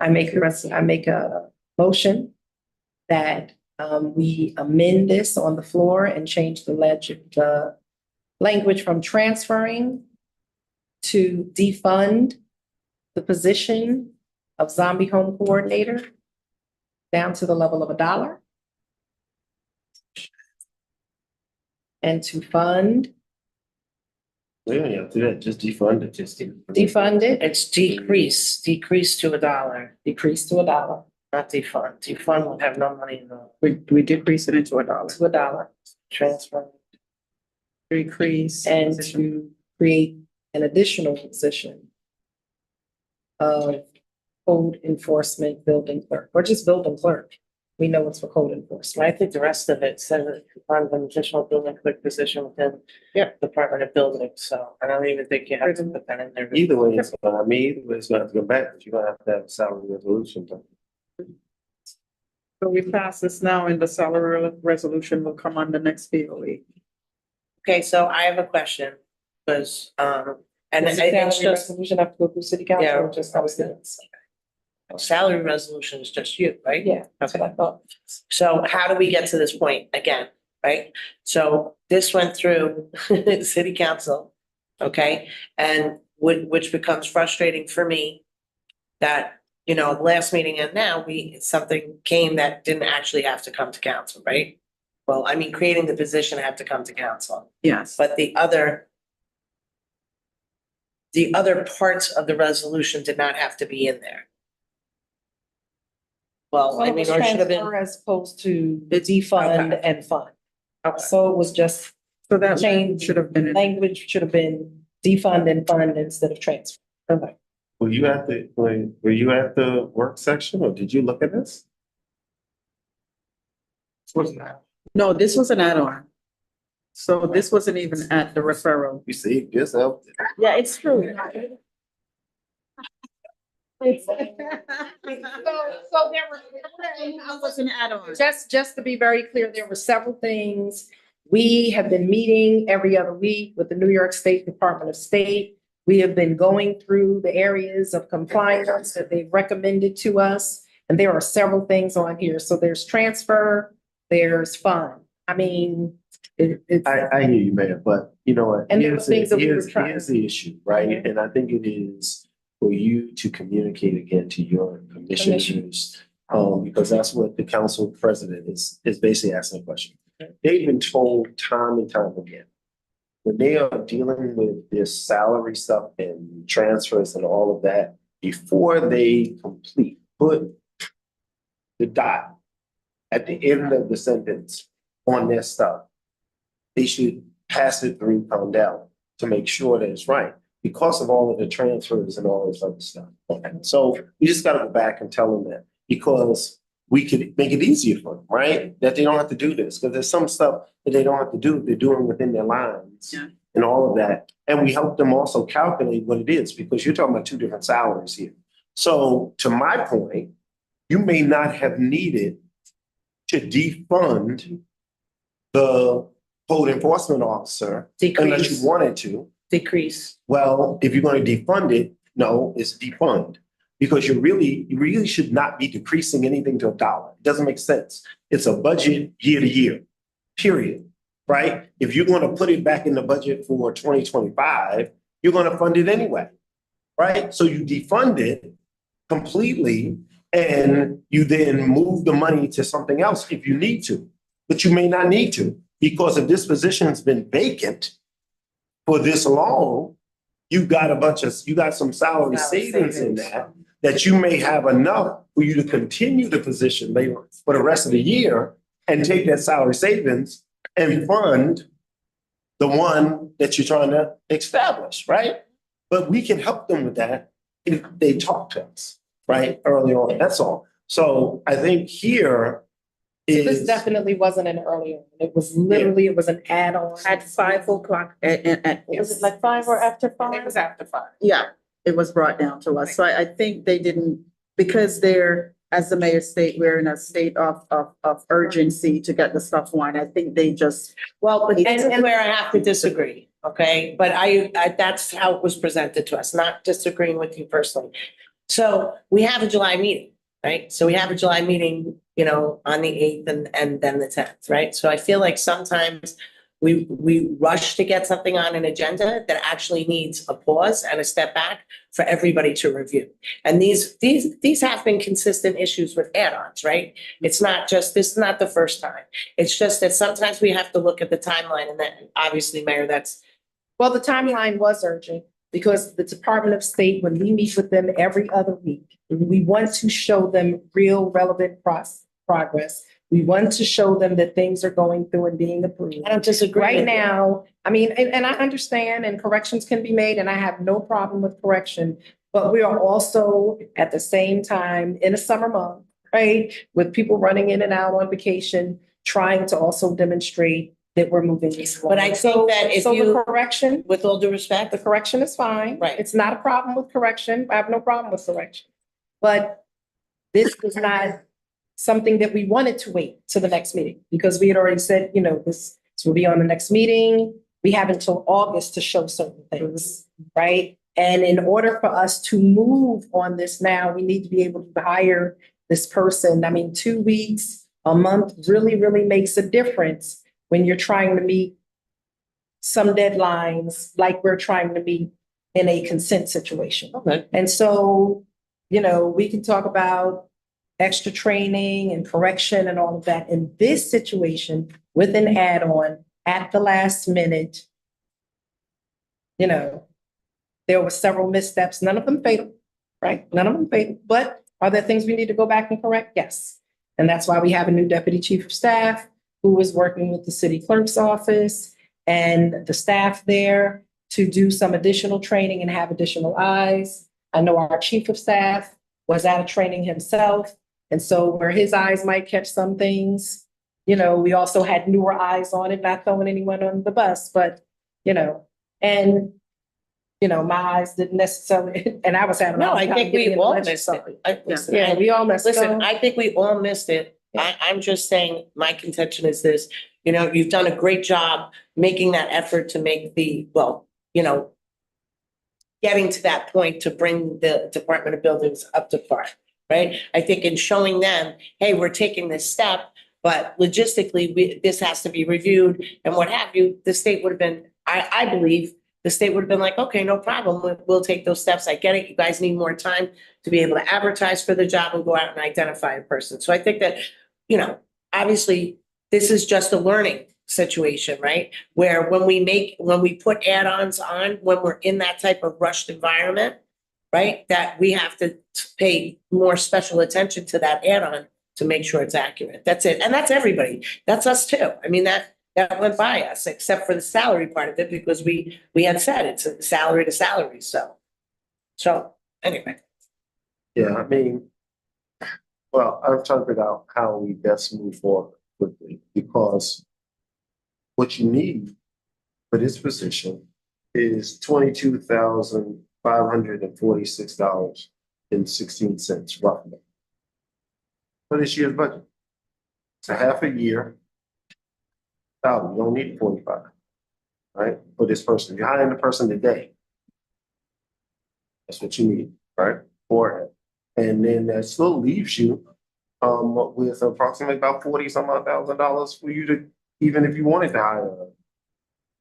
I make a motion that we amend this on the floor and change the language from transferring to defund the position of zombie home coordinator down to the level of $1. And to fund, We don't have to do that, just defund it, just. defund it, It's decrease to $1, decrease to $1, not defund. Defund would have no money in the we decrease it into $1. to $1. transfer. Decrease. And to create an additional position of code enforcement building clerk, or just building clerk. We know it's for code I enforcement. think the rest of it says that you find an additional building clerk position within Yep. Department of Building, so I don't even think you have to put that in there. Either way, it's gonna, either way, it's gonna have to go back, but you're gonna have to have a salary resolution. So we pass this now and the salary resolution will come on the next POE. Okay, so I have a question, because, and Does it's the salary just, resolution have to go through city council Yeah. or just comes in? salary resolution is just you, right? Yeah, that's what I thought. So how do we get to this point again, right? So this went through city council, okay? And which becomes frustrating for me that, the last meeting and now something came that didn't actually have to come to council, right? Well, I mean, creating the position had to come to council, Yes. but the other parts of the resolution did not have to be in there. Well, I mean, or should have been. Transfer as opposed to It's- defund okay. and fund. Okay. So it was just, So that change should have been in. language should have been defund and fund instead of transfer. Okay. Were you at the work section, or did you look at this? No, this was an add-on. So this wasn't even at the referral. You see, just helped. Yeah, it's true. So there were. I wasn't add-on. Just to be very clear, there were several things. We have been meeting every other week with the New York State Department of State. We have been going through the areas of compliance that they've recommended to us. And there are several things on here. So there's transfer, there's fund. I mean, it's. I hear you, Mayor, but you know what? And there were things that we were trying- Here's the issue, right? Mhm. And I think it is for you to communicate again to your commissioners. Because that's what the council president is basically asking a question. They've been told time and time again, when they are dealing with this salary stuff and transfers and all of that, before they put the dot at the end of the sentence on their stuff, they should pass it through Poundell to make sure that it's right because of all of the transfers and all this other stuff. Okay, so we just gotta go back and tell them that because we could make it easier for them, right? That they don't have to do this, because there's some stuff that they don't have to do, they're doing within their lines. Yeah. And all of that. And we help them also calculate what it is, because you're talking about two different salaries here. So to my point, you may not have needed to defund the code enforcement officer unless Decrease, you wanted to. decrease. Well, if you're going to defund it, no, it's defund. Because you really should not be decreasing anything to $1. It doesn't make sense. It's a budget year to year, period, right? If you're going to put it back in the budget for 2025, you're going to fund it anyway, right? So you defund it completely and you then move the money to something else if you need to. But you may not need to, because if this position has been vacant for this long, you got some salary savings in that you may have enough for you to continue the position later for the rest of the year and take that salary savings and fund the one that you're trying to establish, right? But we can help them with that if they talk to us, right, early on, that's all. So I think here This is, definitely wasn't an earlier. It was literally, it was an add-on. At 5 o'clock Was it like 5 or after 5? It was after 5. yeah, it was brought down to us. So I think they didn't, because they're, as the mayor state, we're in a state of urgency to get the stuff on. I think they just, Well, but this is where I have to disagree, okay? But I, that's how it was presented to us, not disagreeing with you personally. So we have a July meeting, right? So we have a July meeting, you know, on the 8th and then the 10th, right? So I feel like sometimes we rush to get something on an agenda that actually needs a pause and a step back for everybody to review. And these have been consistent issues with add-ons, right? It's not just, this is not the first time. It's just that sometimes we have to look at the timeline, and that obviously, Mayor, that's. Well, the timeline was urgent because the Department of State, when we meet with them every other week, we want to show them real relevant progress. We want to show them that things are going through and being approved. I don't disagree. Right with you. now, I mean, and I understand and corrections can be made and I have no problem with correction. But we are also at the same time in a summer month, right? With people running in and out on vacation, trying to also demonstrate that we're moving this along. But I think that if So the you, correction, with all due respect, the correction is fine. Right. It's not a problem with correction. I have no problem with correction. But this was not something that we wanted to wait to the next meeting because we had already said, you know, this will be on the next meeting. We have until August to show certain things, right? And in order for us to move on this now, we need to be able to hire this person. I mean, 2 weeks, a month really, really makes a difference when you're trying to meet some deadlines like we're trying to meet in a consent situation. okay, And so, you know, we can talk about extra training and correction and all of that. In this situation, with an add-on at the last minute, you know, there were several missteps, none of them fatal, right? None of them fatal, but are there things we need to go back and correct? Yes. And that's why we have a new deputy chief of staff who is working with the city clerk's office and the staff there to do some additional training and have additional eyes. I know our chief of staff was at a training himself. And so where his eyes might catch some things, you know, we also had newer eyes on it, not throwing anyone on the bus, but, you know, and, you know, my eyes didn't necessarily, and I was having. a No, hard I time think getting we in the all budget, missed so- it. Listen, Yeah, we all missed it. Listen, I think we all missed it. I'm just saying, my contention is this, you know, you've done a great job making that effort to make well, you know, getting to that point to bring the Department of Buildings up to par, right? I think in showing them, hey, we're taking this step, but logistically, this has to be reviewed and what have you, the state would have been, I believe, the state would have been like, okay, no problem, we'll take those steps. I get it. You guys need more time to be able to advertise for the job and go out and identify a person. So I think that, you know, obviously, this is just a learning situation, right? Where when we put add-ons on, when we're in that type of rushed environment, right? That we have to pay more special attention to that add-on to make sure it's accurate. That's it. And that's everybody. That's us too. I mean, that went by us, except for the salary part of it, because we had said it's a salary to salary, so. So, anyway. Yeah, I mean, well, I'm trying to figure out how we best move forward quickly, because what you need for this position is $22,546.16 roughly for this year's budget. It's a half a year. You don't need 45, right? For this person, you're hiring the person today. That's what you need, right? For it. And then that still leaves you with approximately about $40,000 for you to, even if you wanted to hire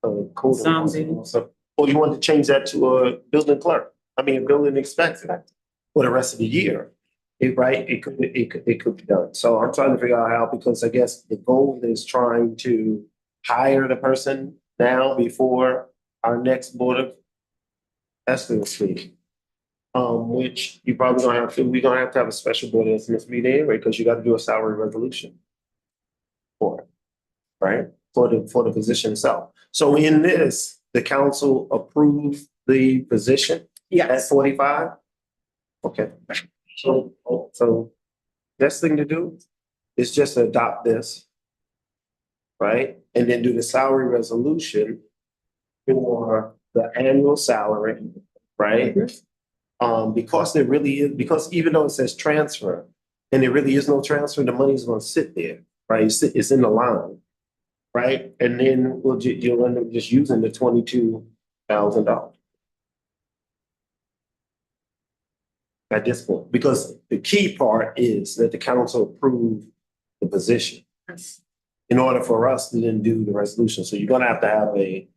a code enforcement, or you wanted to change that to a building clerk. I mean, a building inspector for the rest of the year. It could be done. So I'm trying to figure out how, because I guess the goal is trying to hire the person now before our next board of estimates meeting. Which you probably gonna have to, we're gonna have to have a special board of estimates meeting anyway, because you gotta do a salary resolution for it, right? For the position itself. So in this, the council approved the position at Yes. 45? Okay. So best thing to do is just adopt this, right? And then do the salary resolution for the annual salary, right? Because there really is, because even though it says transfer, and there really is no transfer, the money's gonna sit there, right? It's in the line, right? And then you'll end up just using the $22,000 at this point, because the key part is that the council approved the position in order for us to then do the resolution. So you're gonna have to have a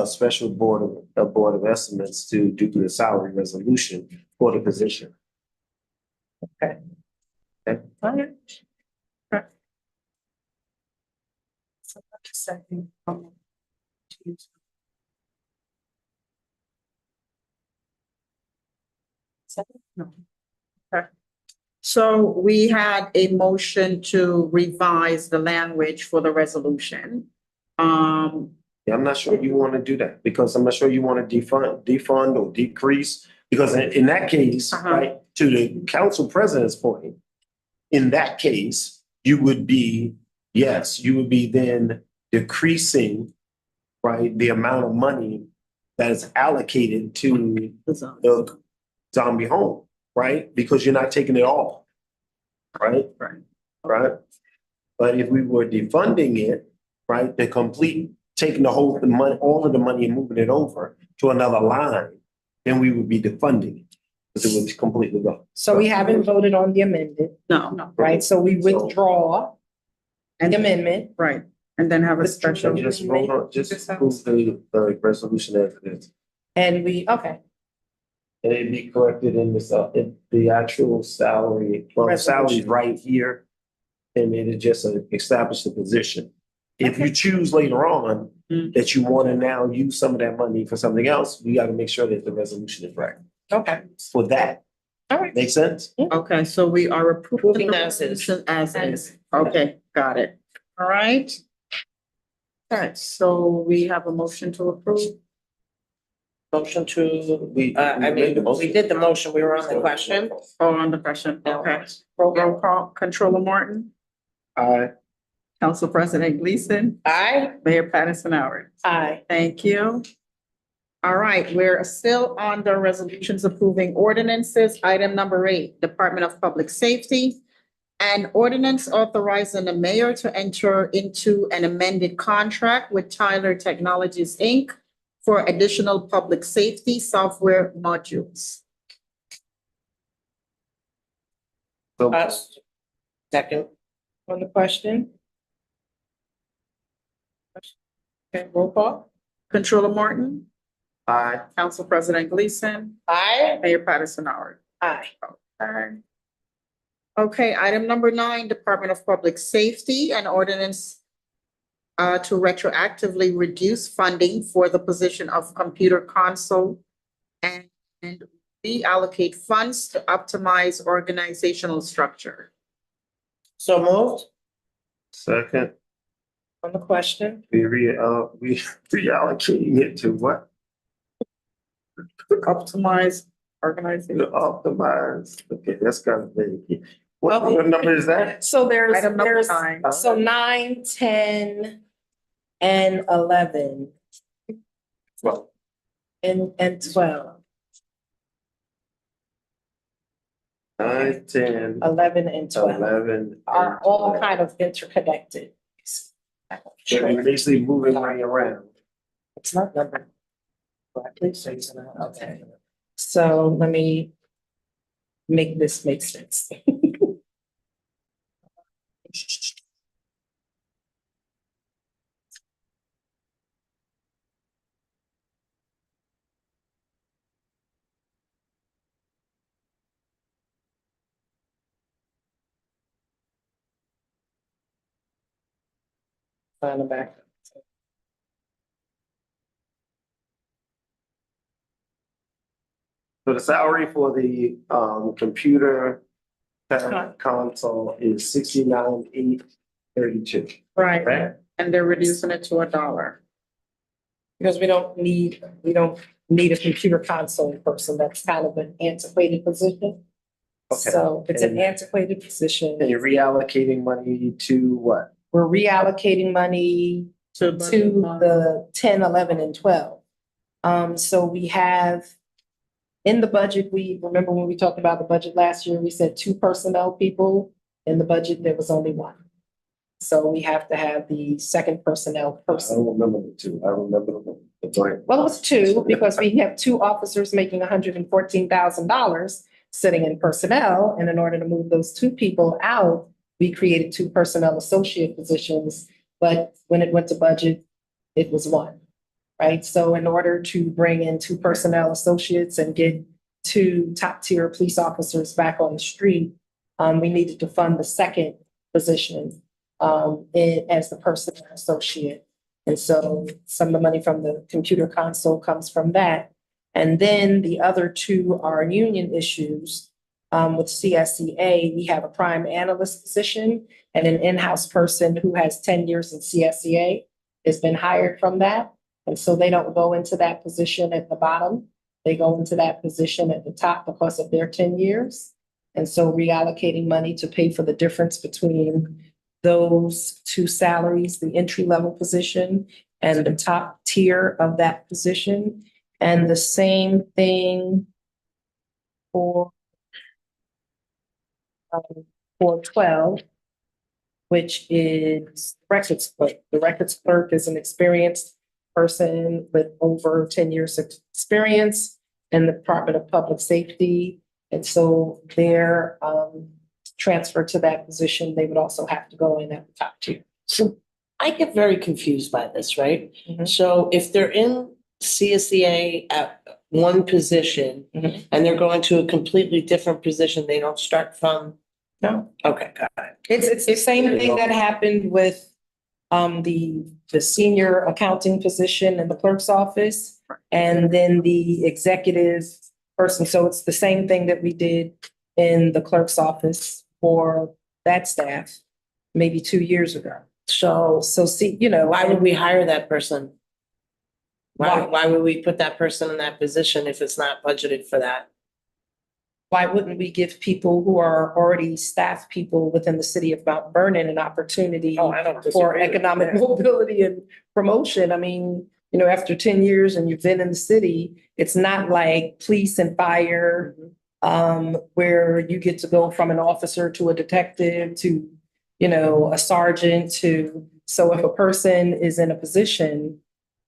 special board of estimates to do the salary resolution for the position. Okay. Okay. All right. Okay. So that's a second. Second? No. So we had a motion to revise the language for the resolution. Yeah, I'm not sure you want to do that, because I'm not sure you want to defund or decrease, because in that case, right, to the council president's point, in that case, you would be then decreasing, right, the amount of money that is allocated to the zombie home, right? Because you're not taking it all, right? Right. But if we were defunding it, right, taking all of the money and moving it over to another line, then we would be defunding it, because it would completely go. So we haven't voted on the amended, No, right? So we withdraw the amendment. right, and then have a special. Just vote on, just approve the resolution as it is. And okay, And it'd be corrected in the actual salary, well, the salary's right here. And it just establish the position. If you choose later on that you want to now use some of that money for something else, we got to make sure that the resolution is right okay, for that. all right. Make sense? Okay, so we are approving Approving the as is. resolution as is. Okay, got it. All right. All right, so we have a motion to approve. Motion to, We we did the motion, we were on the question. Oh, on the question, okay. Roll call, Controller Martin, Aye. Council President Gleason, Aye. Mayor Patterson Howard. Aye. Thank you. All right, we're still on the resolutions approving ordinances. Item number 8, Department of Public Safety. An ordinance authorizing the mayor to enter into an amended contract with Tyler Technologies, Inc. for additional public safety software modules. So, Second. On the question? Okay, roll call? Controller Morton, aye. Council President Gleason, Aye. Mayor Patterson Howard. Aye. Okay, item number 9, Department of Public Safety, an ordinance to retroactively reduce funding for the position of computer console and reallocate funds to optimize organizational structure. So moved. Second, On the question? we reallocating it to what? Optimize organization. To optimize. Okay, that's kind of vague. What number is that? So Item number 9. so 9, 10, and 11, Well, and 12. 9, 10, 11 and 12 11. are all kind of interconnected. They're basically moving money around. It's not numbered. Okay, so let me make this make sense. Find the back. So the salary for the computer console is 69,832. Right, Right? and they're reducing it to $1. Because we don't need a computer console person. That's kind of an antiquated position. Okay. So it's an And- antiquated position. And you're reallocating money to what? We're reallocating money to the 10, 11, and 12. So we have in the budget, we remember when we talked about the budget last year, we said 2 personnel people. In the budget, there was only 1. So we have to have the second personnel I person. don't remember the two. I remember the blank. Well, it was 2 because we have 2 officers making $114,000 sitting in personnel. And in order to move those 2 people out, we created 2 personnel associate positions. But when it went to budget, it was 1, right? So in order to bring in 2 personnel associates and get 2 top tier police officers back on the street, we needed to fund the second position as the personnel associate. And so some of the money from the computer console comes from that. And then the other 2 are union issues. With CSEA, we have a crime analyst position and an in-house person who has 10 years in CSEA has been hired from that. And so they don't go into that position at the bottom. They go into that position at the top because of their 10 years. And so reallocating money to pay for the difference between those 2 salaries, the entry-level position and the top tier of that position. And the same thing for 12, which is records clerk. The records clerk is an experienced person with over 10 years of experience in the Department of Public Safety. And so their transfer to that position, they would also have to go in at the top tier. So I get very confused by this, right? Mhm. So if they're in CSEA at one position Mhm. and they're going to a completely different position, they don't start from, No, okay, got it. it's the same thing that happened with the senior accounting position in the clerk's office and then the executive person. So it's the same thing that we did in the clerk's office for that staff maybe 2 years ago. So see, Why would we hire that person? Why? Why would we put that person in that position if it's not budgeted for that? why wouldn't we give people who are already staff people within the city of Mount Vernon an opportunity Oh, I don't for disagree with economic that. mobility and promotion? I mean, you know, after 10 years and you've been in the city, it's not like police and fire, where you get to go from an officer to a detective to, you know, a sergeant to, so if a person is in a position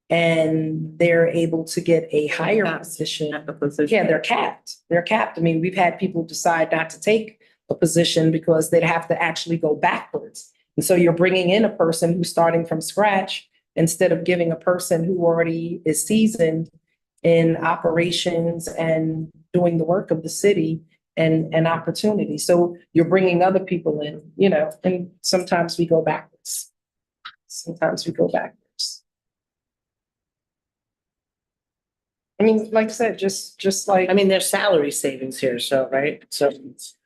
and they're able to get a higher position, At the position. yeah, they're capped. They're capped. I mean, we've had people decide not to take a position because they'd have to actually go backwards. And so you're bringing in a person who's starting from scratch instead of giving a person who already is seasoned in operations and doing the work of the city and an opportunity. So you're bringing other people in, you know, and sometimes we go backwards. Sometimes we go backwards. I mean, like I said, just like. I mean, there's salary savings here, so, right? So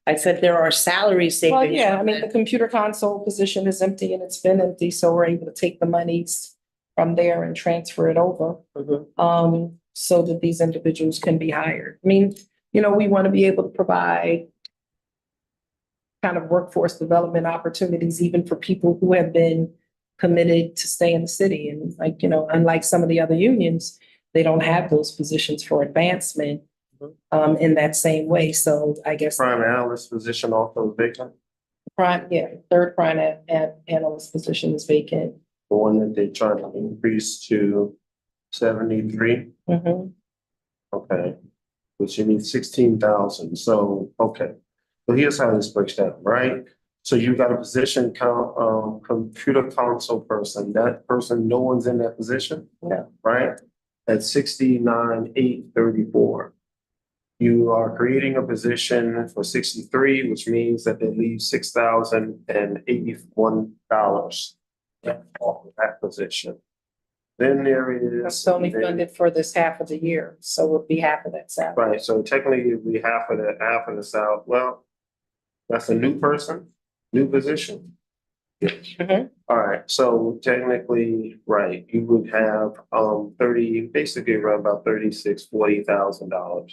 I said there are salary savings. Well, yeah, I from mean, the it. computer console position is empty and it's been empty, so we're able to take the monies from there and transfer it over, Mhm. so that these individuals can be hired. I mean, you know, we want to be able to provide kind of workforce development opportunities even for people who have been committed to stay in the city. And like, you know, unlike some of the other unions, they don't have those positions for advancement in that same way. So I guess Prime analyst position also vacant, third prime analyst position is vacant. the one that they're trying to increase to 73. Mhm. Okay, which you need 16,000, so, okay. So here's how this breaks down, right? So you got a position count, computer console person, that person, no one's in that position? No. Right? At 69,834. You are creating a position for 63, which means that they leave $6,081 off of that position. Then there is. It's only funded for this half of the year, so it would be half of that salary. Right, so technically it'd be half of the south, well, that's a new person, new position. Mhm. All right, so technically, right, you would have 30, basically around about $40,000 or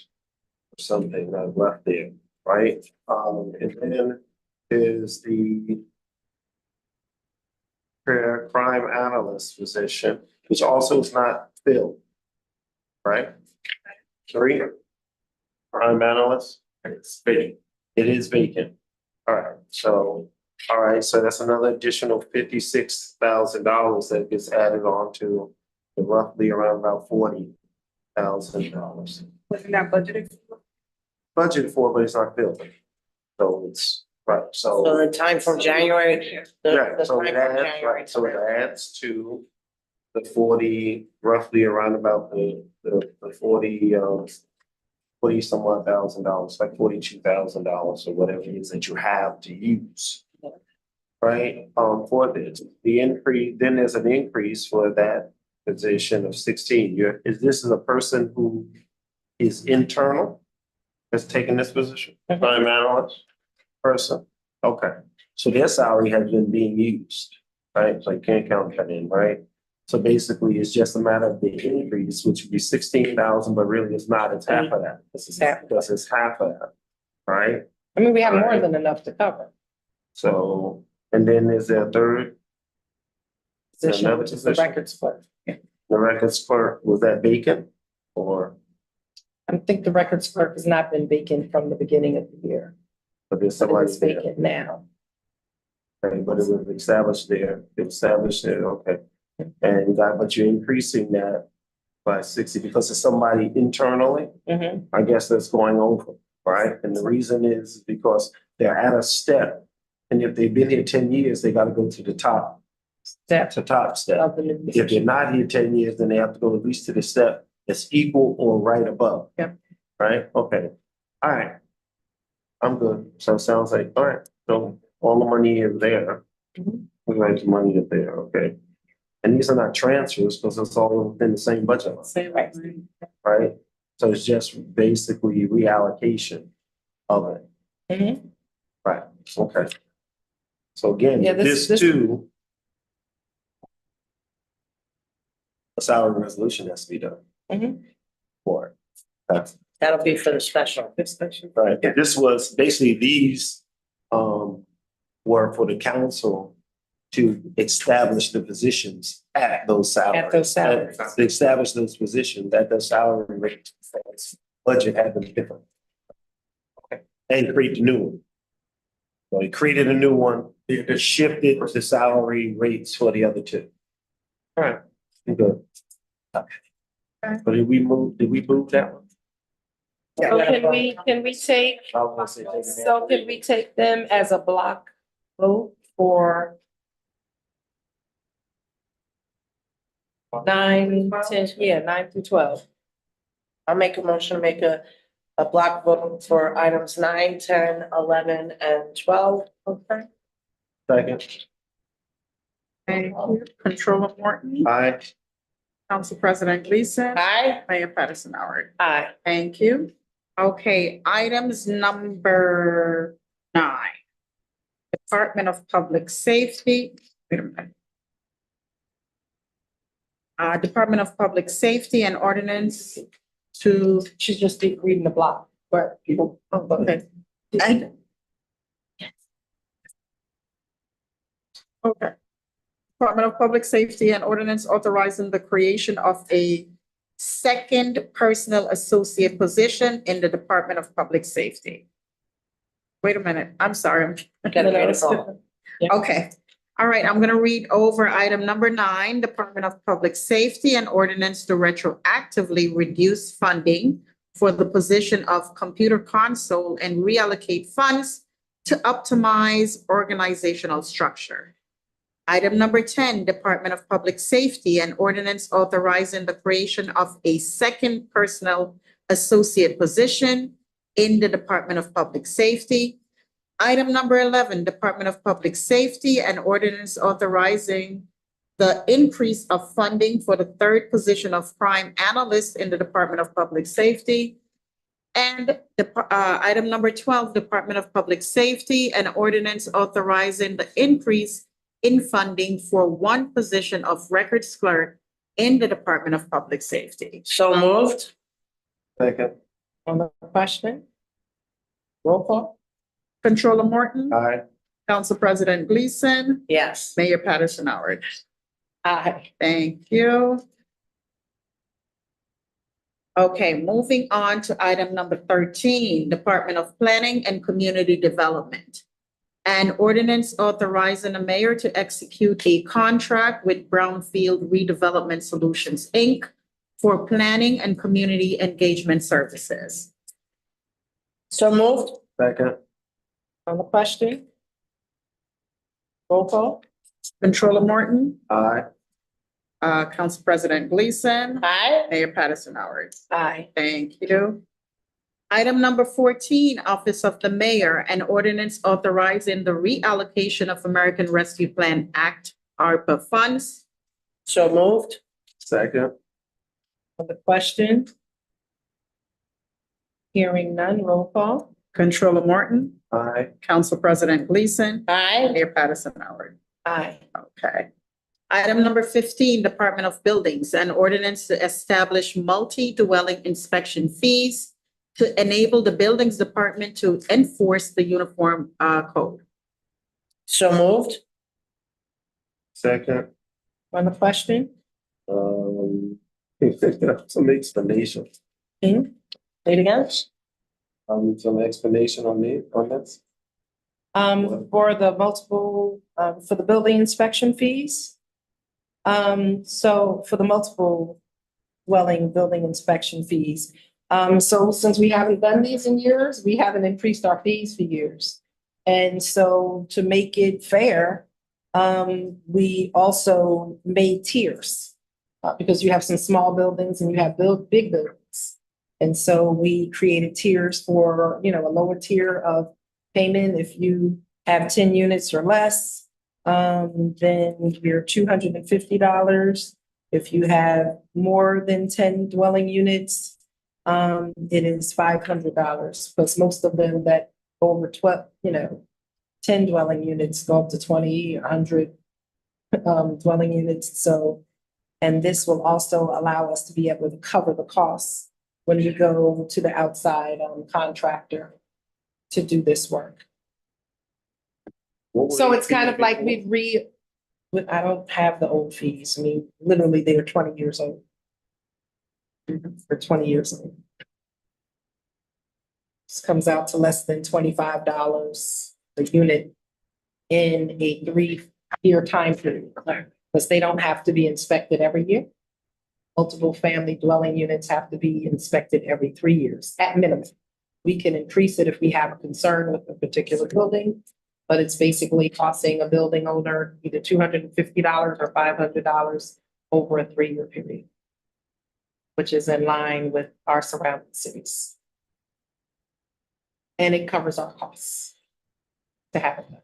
something left there, right? And then is the crime analyst position, which also is not filled. Right? Three. Crime analyst, it's vacant. It is vacant. All right, so, that's another additional $56,000 that gets added on to the roughly around about $40,000. Wasn't that budgeted? Budget for, but it's not filled. So it's, right, So so, the time from January, yeah, the so time it from adds, January. right, so it adds to the 40, roughly around about the 40, 40 some odd $1,000, like $42,000 or whatever it is that you have to use. Right, for the increase, then there's an increase for that position of 16. This is a person who is internal that's taking this position, prime analyst person? Okay, so their salary has been being used, right? So you can't count that in, right? So basically, it's just a matter of the increase, which would be 16,000, but really it's not, it's half of that. This is half, because it's half of that, right? I mean, we have more than enough to cover. So, and then there's a third, Position, another which is the position? records clerk. the records clerk, was that vacant? Or, I think the records clerk has not been vacant from the beginning of the year, but there's but somebody it's there, vacant now. okay, but it was established there, okay. And but you're increasing that by 60 because it's somebody internally, Mhm. I guess that's going over, right? And the reason is because they're at a step. And if they've been here 10 years, they gotta go to the top Step step. of the new If they're position. not here 10 years, then they have to go at least to the step that's equal or right above. Yep. Right? Okay. All right. I'm good. So it sounds like, all right, so all the money is there. Mhm. We write the money is there, okay. And these are not transfers because it's all within the same budget line, Say right. right? So it's just basically reallocation of it. Mhm. Right, okay. So again, Yeah, this too. A salary resolution has to be done. Mhm. For it. That's, That'll be for the special. Right, and this was basically these were for the council to establish the positions at those salaries. At those salaries. To establish those positions at the salary rate. Budget had been different. Okay, and create the new one. So he created a new one, it shifted the salary rates for the other two. All right, good. But did we move that one? So can we take, I was gonna say- so can we take them as a block vote for 9, 10, 9 through 12? I'll make a motion to make a block vote for items 9, 10, 11, and 12. Okay. Second, Thank you. Controller Morton, aye. Council President Gleason, Aye. Mayor Patterson Howard. Aye. Thank you. Okay, items number 9. Department of Public Safety. Wait a minute. Department of Public Safety and Ordinance to, She's just reading the block, but people, okay. And- Okay. Department of Public Safety and Ordinance authorizing the creation of a second personnel associate position in the Department of Public Safety. Wait a minute, I'm sorry. Gotta read it all. Okay, all right, I'm gonna read over item number 9, Department of Public Safety and Ordinance to retroactively reduce funding for the position of computer console and reallocate funds to optimize organizational structure. Item number 10, Department of Public Safety and Ordinance authorizing the creation of a second personnel associate position in the Department of Public Safety. Item number 11, Department of Public Safety and Ordinance authorizing the increase of funding for the third position of crime analyst in the Department of Public Safety. And item number 12, Department of Public Safety and Ordinance authorizing the increase in funding for one position of records clerk in the Department of Public Safety. So moved. Second, on the question? Roll call? Controller Morton, aye. Council President Gleason, Yes. Mayor Patterson Howard. Aye. Thank you. Okay, moving on to item number 13, Department of Planning and Community Development. An ordinance authorizing the mayor to execute a contract with Brownfield Redevelopment Solutions, Inc. for planning and community engagement services. So moved. Second, On the question? Roll call? Controller Morton, aye. Council President Gleason, Aye. Mayor Patterson Howard. Aye. Thank you. Item number 14, Office of the Mayor, an ordinance authorizing the reallocation of American Rescue Plan Act, ARPA funds. So moved. Second, On the question? Hearing none, roll call? Controller Morton, aye. Council President Gleason, Aye. Mayor Patterson Howard. Aye. Okay. Item number 15, Department of Buildings, an ordinance to establish multi-dwelling inspection fees to enable the Buildings Department to enforce the uniform code. So moved. Second, On the question? some explanation, Say it again? some explanation on this. For the multiple, for the building inspection fees. So for the multiple dwelling building inspection fees. So since we haven't done these in years, we haven't increased our fees for years. And so to make it fair, we also made tiers. Because you have some small buildings and you have big buildings. And so we created tiers for, a lower tier of payment if you have 10 units or less. Then you're $250. If you have more than 10 dwelling units, it is $500. Because most of them that go over 12, 10 dwelling units go up to 20, 100 dwelling units. So, and this will also allow us to be able to cover the costs when we go to the outside contractor to do this work. What would So it it's kind of be like before? but I don't have the old fees. I mean, literally, they were 20 years old. For 20 years old. This comes out to less than $25 a unit in a 3-year time period. Because they don't have to be inspected every year. Multiple family dwelling units have to be inspected every 3 years at minimum. We can increase it if we have a concern with a particular building. But it's basically costing a building owner either $250 or $500 over a 3-year period. Which is in line with our surrounding cities. And it covers our costs to have it done.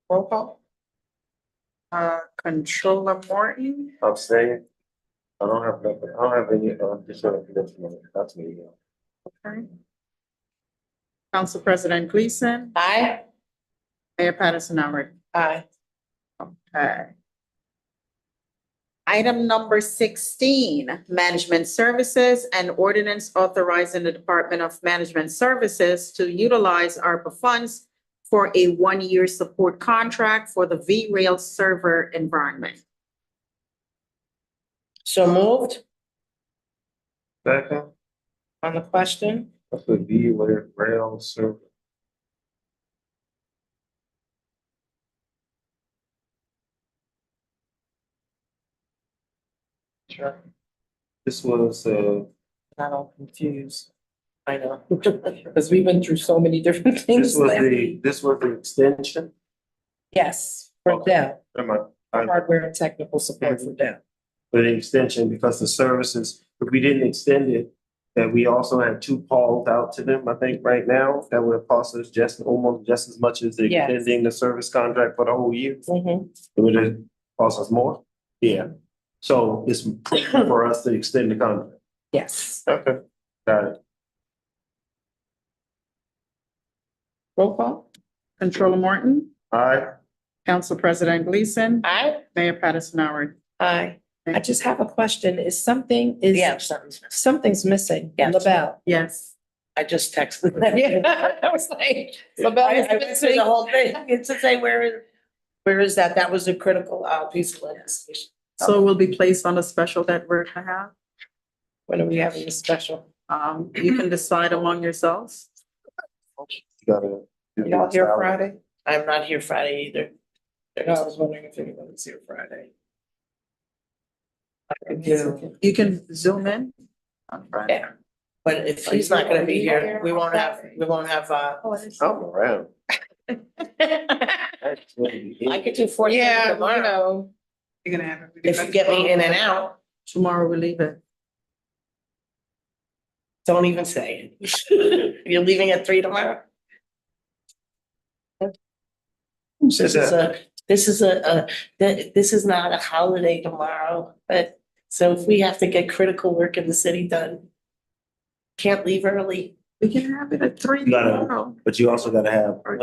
Roll call? Controller Morton, I'm saying, I don't have nothing, I don't have any, additional information. That's me. okay. Council President Gleason, Aye. Mayor Patterson Howard. Aye. Okay. Item number 16, Management Services and ordinance authorizing the Department of Management Services to utilize ARPA funds for a 1-year support contract for the V-Rail server environment. So moved? Second, On the question? that's the V-Rail server. Sure. This was, Not all confused. I know. Because we went through so many different things lately. this was the extension. Yes, for Okay. Dell, Am I- hardware and technical support for Dell. For the extension, because the services, if we didn't extend it, that we also had 2 calls out to them, I think, right now, that would have cost us almost just as much as the Yes. extending the service contract for the whole year. Mhm. It would have cost us more? Yeah. So it's prudent for us to extend the contract. Yes. Okay. Got it. Roll call? Controller Morton, All right. Council President Gleason, Aye. Mayor Patterson Howard. Aye. I just have a question. Yeah, something's missing. Something's missing. Yes. LaBelle. Yes. I just texted them. Yeah, I was like, LaBelle I is went through missing. the whole thing. It's to say, where is that? That was a critical piece of legislation. So it will be placed on the special that we're gonna have. When are we having this special? You can decide among yourselves. You gotta. Y'all here Friday? I'm not here Friday either. I was wondering if anyone was here Friday. I could do. You can zoom in on Friday. Yeah. But if he's not gonna be here, we won't have, I'm around. I could do 4:30 Yeah, you tomorrow, know. You're gonna have it. if you get me in and out. Tomorrow we leave it. Don't even say it. You're leaving at 3 tomorrow? This is not a holiday tomorrow, but, so if we have to get critical work in the city done, can't leave early. We can have it at 3 You gotta- tomorrow. But you also gotta have. We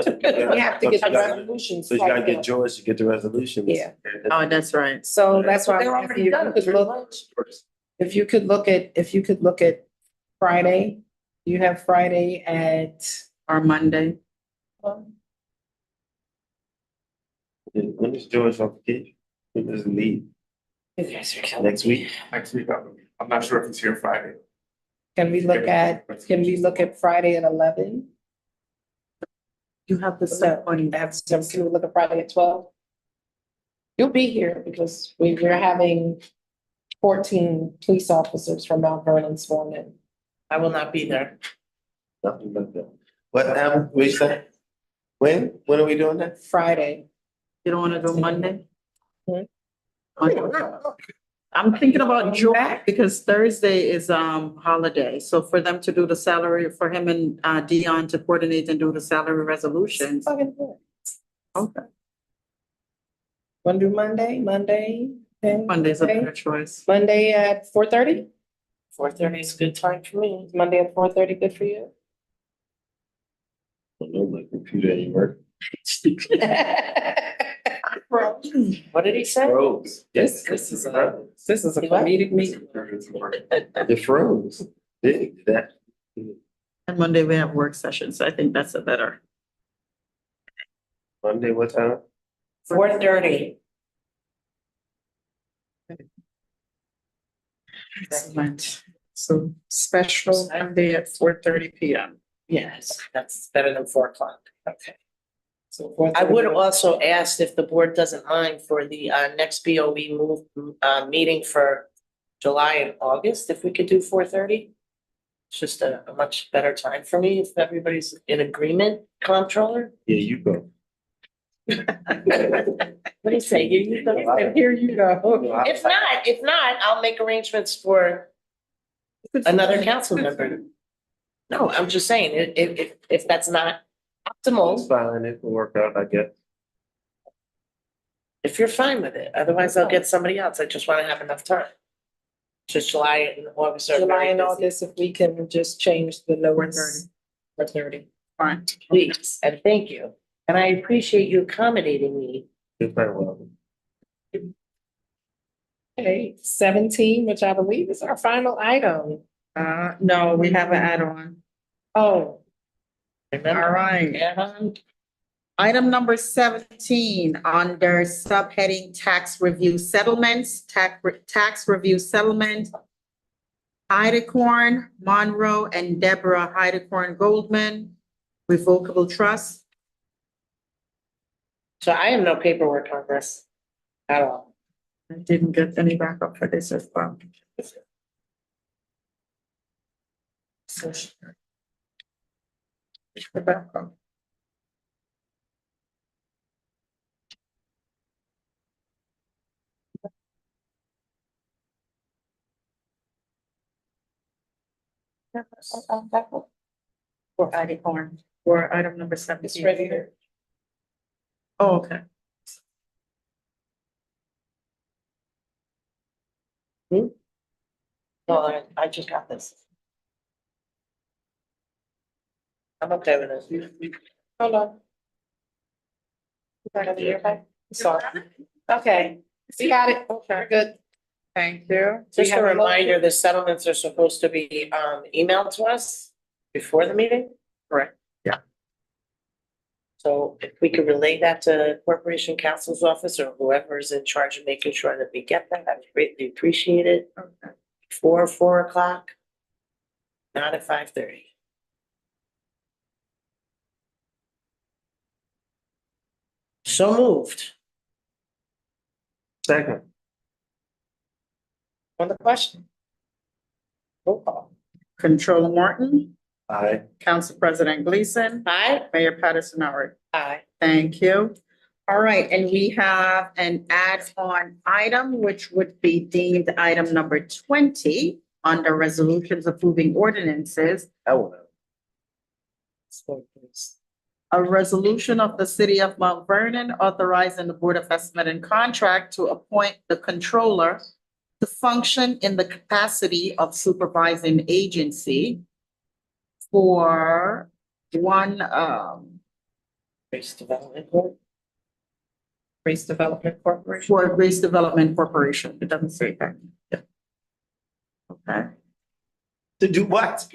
have to get the You gotta- resolutions. So you gotta typed get up. George to get the resolutions. Yeah. Oh, that's right. So that's why. They're I'm already asking you, done, if you could pretty look- much. If you could look at Friday, you have Friday at. Or Monday. When is George on vacation? When does he leave? Next week? Next week, I'm not sure if it's here Friday. Can we look at Friday at 11? You have the So ceremony. that's, so can we look at Friday at 12? You'll be here because we're having 14 police officers from Mount Vernon sworn in. I will not be there. Nothing but that. What, we said? When are we doing that? Friday. You don't wanna do Monday? Hmm? I'm thinking about George because Thursday is holiday, so for them to do the salary, for him and Dion to coordinate and do the salary resolutions. Fucking good. Okay. Want to do Monday? Okay. Monday's a Okay. better choice. Monday at 4:30? 4:30 is a good time for me. Monday at 4:30, good for you? I don't know, my computer ain't working. What did he say? Froze. This is a comedic meeting. It froze. That. And Monday we have work sessions, so I think that's a better. Monday, what time? 4:30. Excellent. So special Monday at 4:30 PM. Yes, that's better than 4 o'clock. Okay. So 4:30. I would have also asked if the board doesn't mind for the next BOE meeting for July and August, if we could do 4:30. It's just a much better time for me if everybody's in agreement, comptroller. Yeah, you go. What do you say? Here you go. Here you go. If not, I'll make arrangements for another council member. No, I'm just saying, if that's not It's optimal, fine, it will work out, I guess. if you're fine with it, otherwise I'll get somebody else. I just wanna have enough time. Just July and August are July very and busy. August, if we can just change the notes. 4:30. Fine. Please, and thank you. And I appreciate you accommodating me. You're very welcome. Okay, 17, which I believe is our final item. No, we have an add-on. Oh, Remember? All right. Yeah. Item number 17, under subheading tax review settlements, tax review settlement. Heidecorn, Monroe, and Deborah Heidecorn Goldman, revocable trust. So I have no paperwork on this at all. I didn't get any backup for this as well. So. The backup. For Heidecorn, for item number 17. it's ready here. Oh, okay. No, I just got this. I'm okay with this. Hold on. Sorry. Okay, we got it. We're good. Thank you. Just a have a reminder, motion? the settlements are supposed to be emailed to us before the meeting. Correct. Yeah. So if we could relay that to Corporation Counsel's office or whoever is in charge of making sure that we get that, I'd greatly appreciate it. Okay. Before 4 o'clock. Not at 5:30. So moved. Second. On the question. Roll call. Controller Martin, Aye. Council President Gleason, Aye. Mayor Patterson Howard. Aye. Thank you. All right, and we have an add-on item, which would be deemed item number 20 under resolutions approving ordinances. I will. A resolution of the city of Mount Vernon authorizing the Board of Estimate and Contract to appoint the controller to function in the capacity of supervising agency for one, Grace Development Board. Grace Development Corporation. for Grace Development Corporation. It doesn't say that. Yeah. Okay. To do what?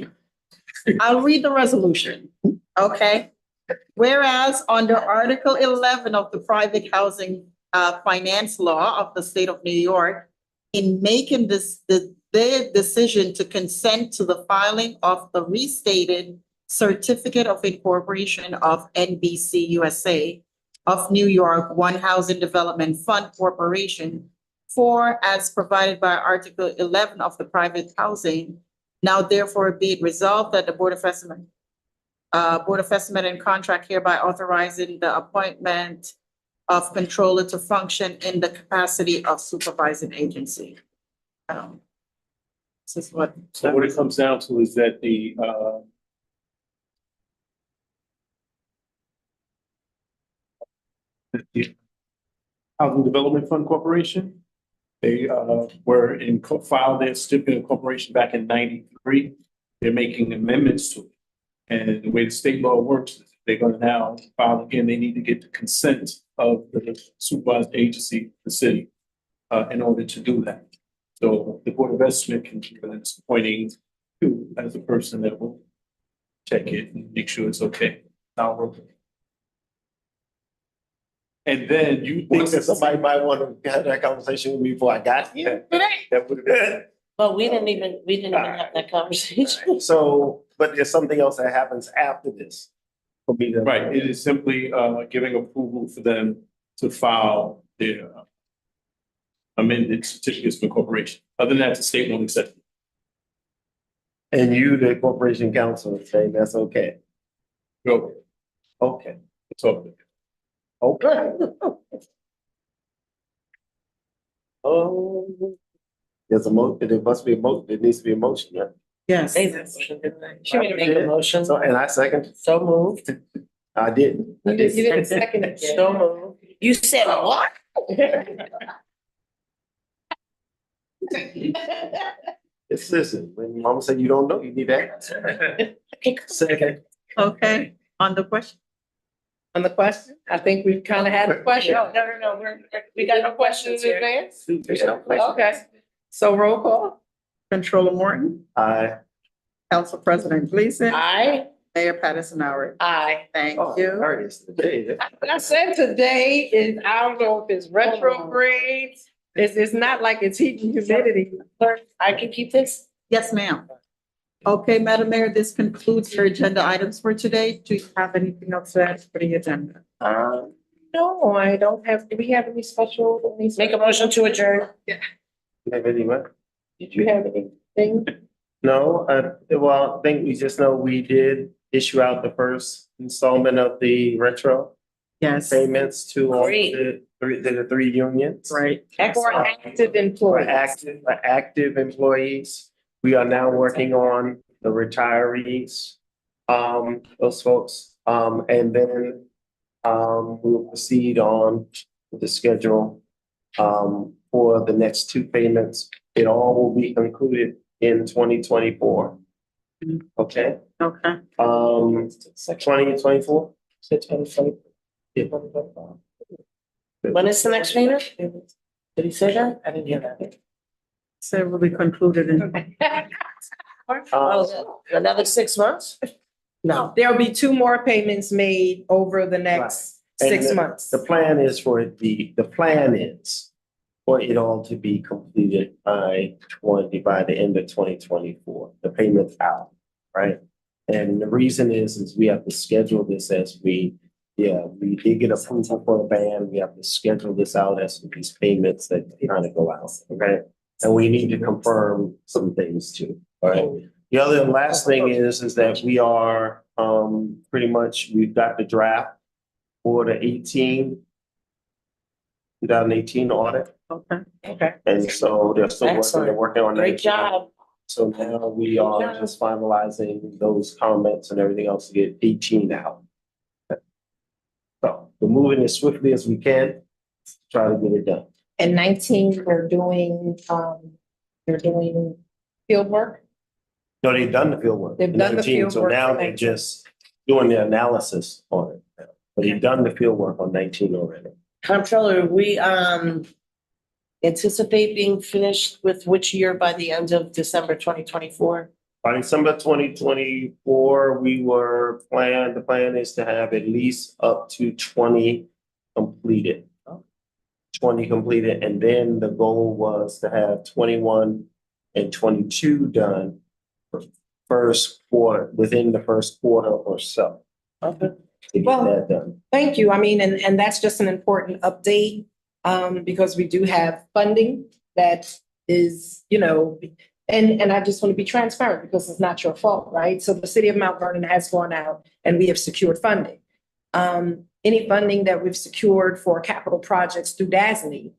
I'll read the resolution, okay? Whereas under Article 11 of the Private Housing Finance Law of the State of New York, in making their decision to consent to the filing of the restated Certificate of Incorporation of NBC USA of New York One Housing Development Fund Corporation, for as provided by Article 11 of the Private Housing. Now therefore be it resolved that the Board of Estimate and Contract hereby authorizing the appointment of controller to function in the capacity of supervising agency. This is what. So what it comes down to is that the Housing Development Fund Corporation, they were filed their certificate of incorporation back in '93. They're making amendments to it. And the way the state law works, they're gonna now file again, they need to get the consent of the supervised agency, the city, in order to do that. So the Board of Estimate can be appointing you as the person that will check it and make sure it's okay. Now, and then you think that Somebody might want to have that conversation with me before I got here. that would have. Well, we didn't even have that conversation. So, but there's something else that happens after this. For me to. Right, it is simply giving approval for them to file their amended certificates of incorporation. Other than that, the state won't accept it. And you, the corporation counsel, say that's okay. Go, Okay. it's all. Okay. Oh. There's a there must be a there needs to be a motion, yeah. Yes. Made that motion, didn't I? She made a motion. So, and I second, So moved. I didn't. You didn't second it. So moved. You said what? It's listen, when mama said you don't know, you need to ask. Second. Okay, on the question? On the question, I think we've kind of had a question. No, we got no questions in here. advance? There's no question. Okay, so roll call. Controller Morton, Aye. Council President Gleason, Aye. Mayor Patterson Howard. Aye. Thank Oh, you. alright, it's today. I said today is, I don't know if it's retrograde. It's not like it's heat and humidity. Clerk, I can keep this? Yes, ma'am. Okay, Madam Mayor, this concludes your agenda items for today. Do you have anything else to add for the agenda? No, I don't have, do we have any special? Make a motion to adjourn. Have anyone? Did you have anything? No, well, I think we just know we did issue out the first installment of the retro Yes, payments to all Great. the three unions. right. For Excellent. active For employees. active employees. We are now working on the retirees, those folks. And then, we'll proceed on with the schedule, for the next two payments. It all will be concluded in 2024. Okay, Okay. 2024? When is the next payment? Did he say that? I didn't hear that. So it will be concluded in, Oh, another 6 months? No, there'll be two more payments made over the next Right. 6 And months. The plan is for the plan is for it all to be completed by the end of 2024, the payments out, right? And the reason is we have to schedule this as we did get approval for the ban. We have to schedule this out as these payments that kind of go out, okay? And we need to confirm some things too, all right? The other last thing is that we are, pretty much, we've got the draft for the 2018 audit. okay. Okay. And so they're still working, Excellent. on that. Great job. So now we are just finalizing those comments and everything else to get 18 out. So we're moving as swiftly as we can, to try to get it done. And 19, they're doing field work. No, they've done the field work. They've done the 19, field so work now for they're 19. just doing the analysis on it. Now. But they've done the field work on 19 already. Comptroller, we anticipate being finished with which year by the end of December 2024? By December 2024, the plan is to have at least up to 20 completed. 20 completed, and then the goal was to have 21 and 22 done within the first quarter or so. Okay. To get Well- that done. Thank you. I mean, and that's just an important update, because we do have funding that is, and I just want to be transparent because it's not your fault, right? So the city of Mount Vernon has gone out and we have secured funding. Any funding that we've secured for capital projects through DASNY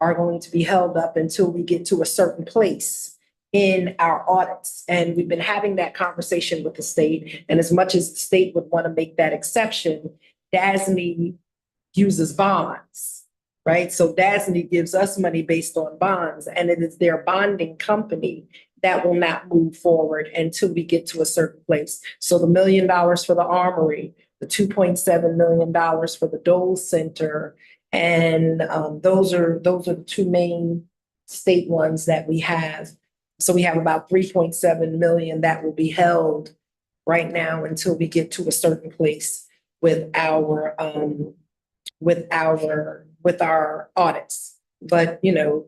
are going to be held up until we get to a certain place in our audits. And we've been having that conversation with the state. And as much as the state would want to make that exception, DASNY uses bonds, right? So DASNY gives us money based on bonds, and it is their bonding company that will not move forward until we get to a certain place. So the $1 million for the armory, the $2.7 million for the Dole Center. And those are the two main state ones that we have. So we have about 3.7 million that will be held right now until we get to a certain place with our audits. But, you know,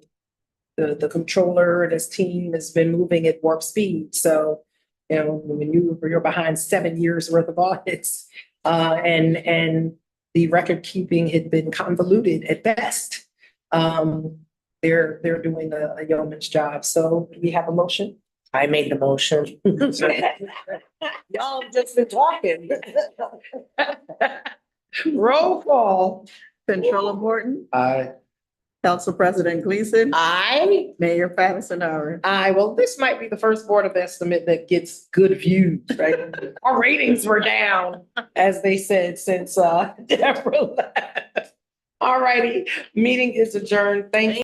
the controller and his team has been moving at warp speed. So, you know, when you're behind 7 years worth of audits, and the record keeping had been convoluted at best. They're doing a yeoman's job. So we have a motion. I made the motion. Y'all have just been talking. Roll call. Controller Morton, Aye. Council President Gleason, Aye. Mayor Patterson Howard. Aye. Well, this might be the first Board of Estimate that gets good views, right? Our ratings were down, as they said, since Deborah left. All righty, meeting is adjourned. Thank you.